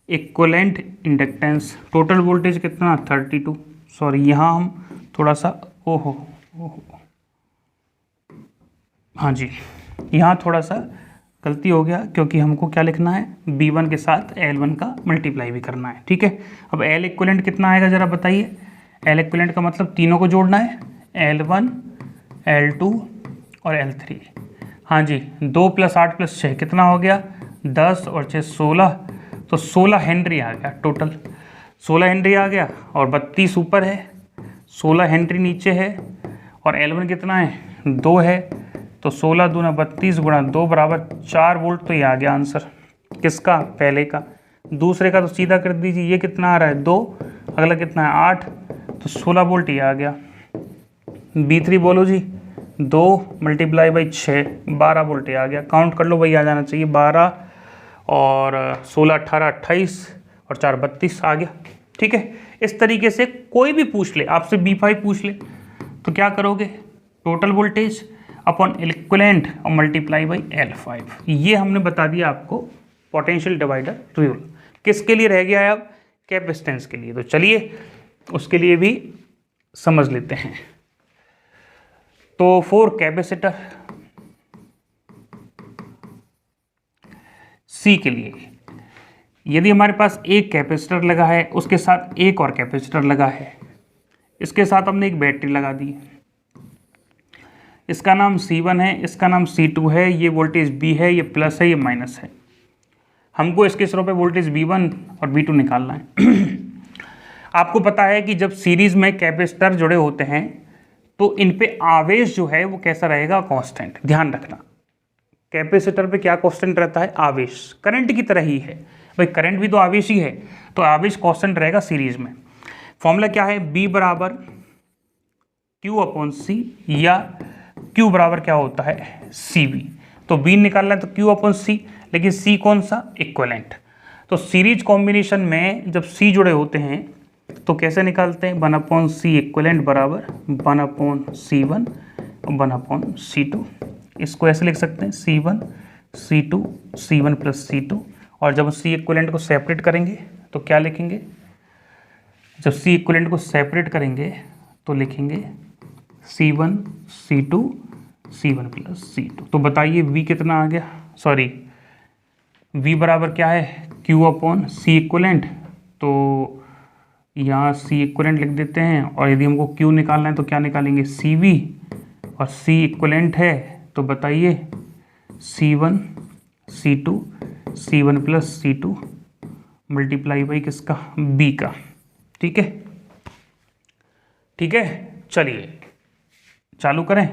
equivalent inductance. Total voltage कितना? 32। सॉरी यहाँ हम थोड़ा सा ओहो, हाँ जी यहाँ थोड़ा सा गलती हो गया, क्योंकि हमको क्या लिखना है, B1 के साथ L1 का मल्टीप्लाई भी करना है, ठीक है। अब L इक्विवेलेंट कितना आएगा ज़रा बताइए। L इक्विवेलेंट का मतलब तीनों को जोड़ना है, L1 L2 और L3। हाँ जी 2 + 8 + 6 कितना हो गया? 10 और 6 16, तो 16 हेनरी आ गया टोटल। 16 हेनरी आ गया और 32 ऊपर है, 16 हेनरी नीचे है, और L1 कितना है? 2 है, तो 16 दूना 32 गुणा 2 बराबर 4 वोल्ट। तो ये आ गया आंसर किसका? पहले का। दूसरे का तो सीधा कर दीजिए, ये कितना आ रहा है? 2, अगला कितना है? 8, तो 16 वोल्ट ये आ गया। B3 बोलो जी, 2 × 6 12 वोल्ट ये आ गया। काउंट कर लो भाई, आ जाना चाहिए 12 और 16 18 28 और 4 32 आ गया, ठीक है। इस तरीके से कोई भी पूछ ले आपसे, B5 पूछ ले तो क्या करोगे? टोटल वोल्टेज अपॉन इक्विवेलेंट और मल्टीप्लाई बाई L5। ये हमने बता दिया आपको पोटेंशियल डिवाइडर रूल। किसके लिए रह गया है अब? कैपेसिटेंस के लिए। तो चलिए उसके लिए भी समझ लेते हैं। तो फॉर कैपेसिटर C के लिए, यदि हमारे पास एक कैपेसिटर लगा है, उसके साथ एक और कैपेसिटर लगा है, इसके साथ हमने एक बैटरी लगा दी, इसका नाम C1 है, इसका नाम C2 है, ये वोल्टेज B है, ये प्लस है, ये माइनस है। हमको इसके सिरों पे वोल्टेज V1 और V2 निकालना है। आपको पता है कि जब सीरीज में कैपेसिटर जुड़े होते हैं तो इन पे आवेश जो है वो कैसा रहेगा? कांस्टेंट। ध्यान रखना कैपेसिटर पे क्या कांस्टेंट रहता है? आवेश। करंट की तरह ही है भाई, करंट भी तो आवेश ही है, तो आवेश कांस्टेंट रहेगा सीरीज में। फॉर्मूला क्या है? B बराबर Q/C, या Q बराबर क्या होता है? CV। तो B निकालना है तो Q/C, लेकिन C कौन सा? इक्विवेलेंट। तो सीरीज कॉम्बिनेशन में जब C जुड़े होते हैं तो कैसे निकालते हैं? 1/C इक्विवेलेंट बराबर 1/C1 और 1/C2। इसको ऐसे लिख सकते हैं C1 C2 C1 + C2। और जब C इक्विवेलेंट को सेपरेट करेंगे तो क्या लिखेंगे? जब C इक्विवेलेंट को सेपरेट करेंगे तो लिखेंगे C1 C2 C1 + C2। तो बताइए V कितना आ गया? सॉरी V बराबर क्या है? Q/C equivalent. तो यहाँ C इक्विवेलेंट लिख देते हैं, और यदि हमको Q निकालना है तो क्या निकालेंगे? CV, और C इक्विवेलेंट है तो बताइए C1 C2 C1 + C2 multiply by किसका? B का, ठीक है। ठीक है, चलिए चालू करें।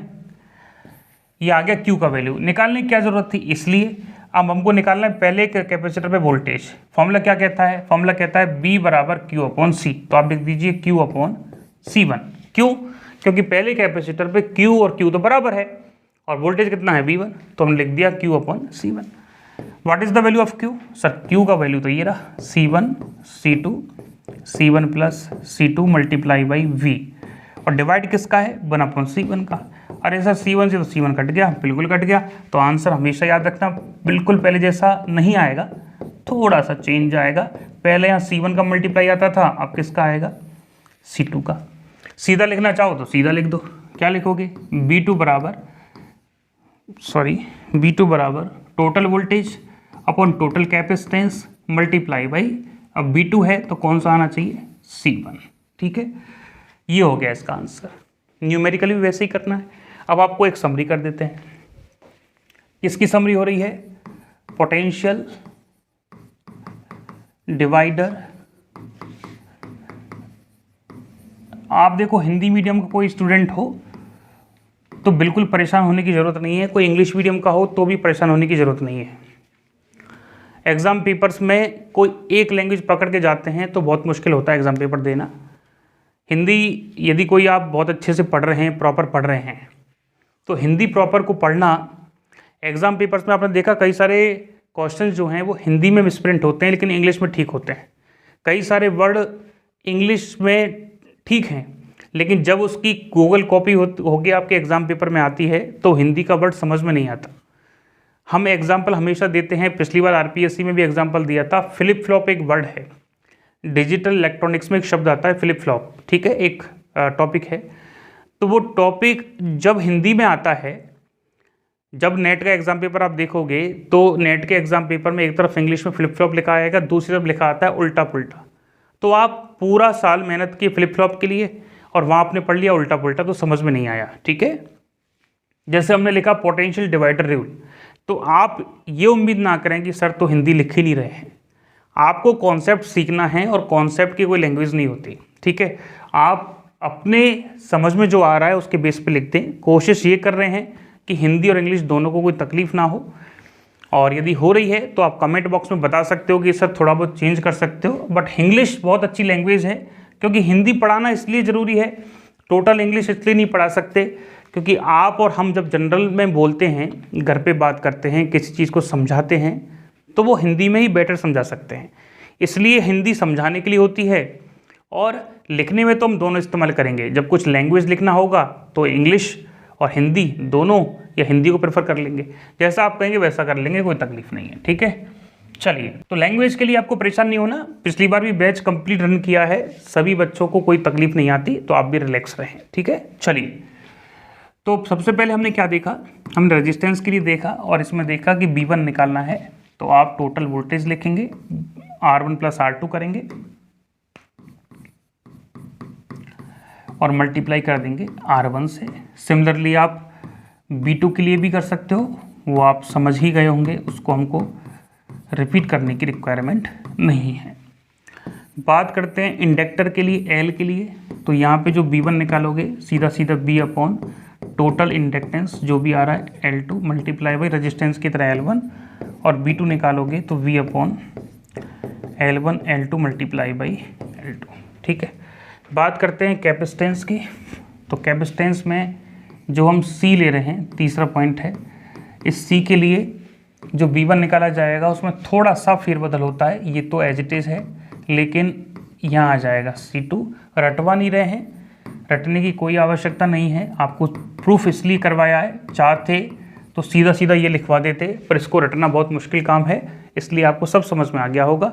ये आ गया Q का वैल्यू। निकालने की क्या ज़रूरत थी? इसलिए अब हमको निकालना है पहले कैपेसिटर पे वोल्टेज। फॉर्मूला क्या कहता है? फॉर्मूला कहता है B बराबर Q अपॉन C। तो आप लिख दीजिए Q अपॉन C1। क्यों? क्योंकि पहले कैपेसिटर पे Q और Q तो बराबर है और वोल्टेज कितना है V1, तो हमने लिख दिया Q upon C1। What is the value of Q? Sir Q का वैल्यू तो ये रहा C1 C2 C1 plus C2 multiply by V, और डिवाइड किसका है? 1 अपॉन C1 का। अरे सर C1 से तो C1 कट गया, बिल्कुल कट गया। तो आंसर हमेशा याद रखना बिल्कुल पहले जैसा नहीं आएगा, थोड़ा सा चेंज आएगा। पहले यहाँ C1 का मल्टीप्लाई आता था, अब किसका आएगा? C2 का। सीधा लिखना चाहो तो सीधा लिख दो। क्या लिखोगे? B2 बराबर total voltage upon total capacitance multiply by, अब B2 है तो कौन सा आना चाहिए? C1। ठीक है, ये हो गया इसका आंसर। न्यूमेरिकली भी वैसे ही करना है। अब आपको एक समरी कर देते हैं। किसकी समरी हो रही है? Potential divider. आप देखो, हिंदी मीडियम का कोई स्टूडेंट हो तो बिल्कुल परेशान होने की ज़रूरत नहीं है, कोई इंग्लिश मीडियम का हो तो भी परेशान होने की ज़रूरत नहीं है। एग्ज़ाम पेपर्स में कोई एक लैंग्वेज पकड़ के जाते हैं तो बहुत मुश्किल होता है एग्ज़ाम पेपर देना। हिंदी यदि कोई आप बहुत अच्छे से पढ़ रहे हैं, प्रॉपर पढ़ रहे हैं, तो हिंदी प्रॉपर को पढ़ना, एग्ज़ाम पेपर्स में आपने देखा कई सारे क्वेश्चंस जो हैं वो हिंदी में मिसप्रिंट होते हैं लेकिन इंग्लिश में ठीक होते हैं। कई सारे वर्ड इंग्लिश में ठीक हैं लेकिन जब उसकी गूगल कॉपी होके आपके एग्ज़ाम पेपर में आती है तो हिंदी का वर्ड समझ में नहीं आता। हम एग्जाम्पल हमेशा देते हैं, पिछली बार आरपीएससी में भी एग्जाम्पल दिया था। फ्लिप फ्लॉप एक वर्ड है, डिजिटल इलेक्ट्रॉनिक्स में एक शब्द आता है फ्लिप फ्लॉप, ठीक है, एक टॉपिक है। तो वो टॉपिक जब हिंदी में आता है, जब नेट का एग्जाम पेपर आप देखोगे तो नेट के एग्जाम पेपर में एक तरफ इंग्लिश में फ्लिप फ्लॉप लिखा आएगा, दूसरी तरफ लिखा आता है उल्टा पुल्टा। तो आप पूरा साल मेहनत की फ्लिप फ्लॉप के लिए और वहाँ आपने पढ़ लिया उल्टा पुल्टा तो समझ में नहीं आया। ठीक है, जैसे हमने लिखा पोटेंशियल डिवाइडर रूल, तो आप ये उम्मीद ना करें कि सर तो हिंदी लिख ही नहीं रहे हैं। आपको कॉन्सेप्ट सीखना है और कॉन्सेप्ट की कोई लैंग्वेज नहीं होती। ठीक है, आप अपने समझ में जो आ रहा है उसके बेस पे लिखते हैं। कोशिश ये कर रहे हैं कि हिंदी और इंग्लिश दोनों को कोई तकलीफ ना हो, और यदि हो रही है तो आप कमेंट बॉक्स में बता सकते हो कि सर थोड़ा बहुत चेंज कर सकते हो। बट इंग्लिश बहुत अच्छी लैंग्वेज है, क्योंकि हिंदी पढ़ाना इसलिए ज़रूरी है, टोटल इंग्लिश इसलिए नहीं पढ़ा सकते क्योंकि आप और हम जब जनरल में बोलते हैं, घर पे बात करते हैं, किसी चीज़ को समझाते हैं तो वो हिंदी में ही बेटर समझा सकते हैं। इसलिए हिंदी समझाने के लिए होती है और लिखने में तो हम दोनों इस्तेमाल करेंगे। जब कुछ लैंग्वेज लिखना होगा तो इंग्लिश और हिंदी दोनों, या हिंदी को प्रेफर कर लेंगे, जैसा आप कहेंगे वैसा कर लेंगे, कोई तकलीफ नहीं है। ठीक है, चलिए, तो लैंग्वेज के लिए आपको परेशान नहीं होना। पिछली बार भी बैच कंप्लीट रन किया है, सभी बच्चों को कोई तकलीफ नहीं आती, तो आप भी रिलैक्स रहें। ठीक है, चलिए, तो सबसे पहले हमने क्या देखा? हमने रेजिस्टेंस के लिए देखा और इसमें देखा कि B1 निकालना है, तो आप टोटल वोल्टेज लिखेंगे, R1 प्लस R2 करेंगे और मल्टीप्लाई कर देंगे R1 से। सिमिलरली आप B2 के लिए भी कर सकते हो, वो आप समझ ही गए होंगे, उसको हमको रिपीट करने की रिक्वायरमेंट नहीं है। बात करते हैं इंडक्टर के लिए, L के लिए, तो यहाँ पे जो B1 निकालोगे सीधा सीधा B अपॉन टोटल इंडक्टेंस जो भी आ रहा है L2 मल्टीप्लाई बाई रेजिस्टेंस की तरह L1, और B2 निकालोगे तो V upon L1 L2 multiply by L2। ठीक है, बात करते हैं कैपेसिटेंस की, तो कैपेसिटेंस में जो हम C ले रहे हैं, तीसरा पॉइंट है, इस C के लिए जो B1 निकाला जाएगा उसमें थोड़ा सा फेरबदल होता है, ये तो एज इट इज़ है, लेकिन यहाँ आ जाएगा C2। रटवा नहीं रहे हैं, रटने की कोई आवश्यकता नहीं है, आपको प्रूफ इसलिए करवाया है, चाहते तो सीधा सीधा ये लिखवा देते, पर इसको रटना बहुत मुश्किल काम है, इसलिए आपको सब समझ में आ गया होगा।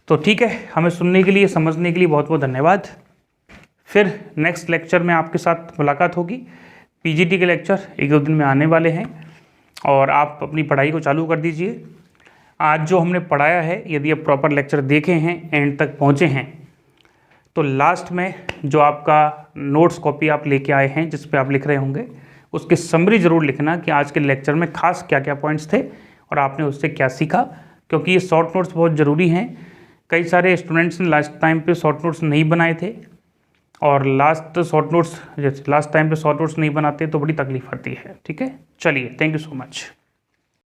तो ठीक है, हमें सुनने के लिए, समझने के लिए बहुत बहुत धन्यवाद। फिर नेक्स्ट लेक्चर में आपके साथ मुलाकात होगी। पीजीटी के लेक्चर 1-2 दिन में आने वाले हैं और आप अपनी पढ़ाई को चालू कर दीजिए। आज जो हमने पढ़ाया है, यदि आप प्रॉपर लेक्चर देखे हैं, एंड तक पहुँचे हैं, तो लास्ट में जो आपका नोट्स कॉपी आप लेके आए हैं जिस पे आप लिख रहे होंगे, उसके समरी ज़रूर लिखना कि आज के लेक्चर में खास क्या क्या पॉइंट्स थे और आपने उससे क्या सीखा, क्योंकि ये शॉर्ट नोट्स बहुत ज़रूरी हैं। कई सारे स्टूडेंट्स ने लास्ट टाइम पे शॉर्ट नोट्स नहीं बनाए थे, और लास्ट टाइम पे शॉर्ट नोट्स नहीं बनाते तो बड़ी तकलीफ आती है। ठीक है, चलिए, थैंक यू सो मच।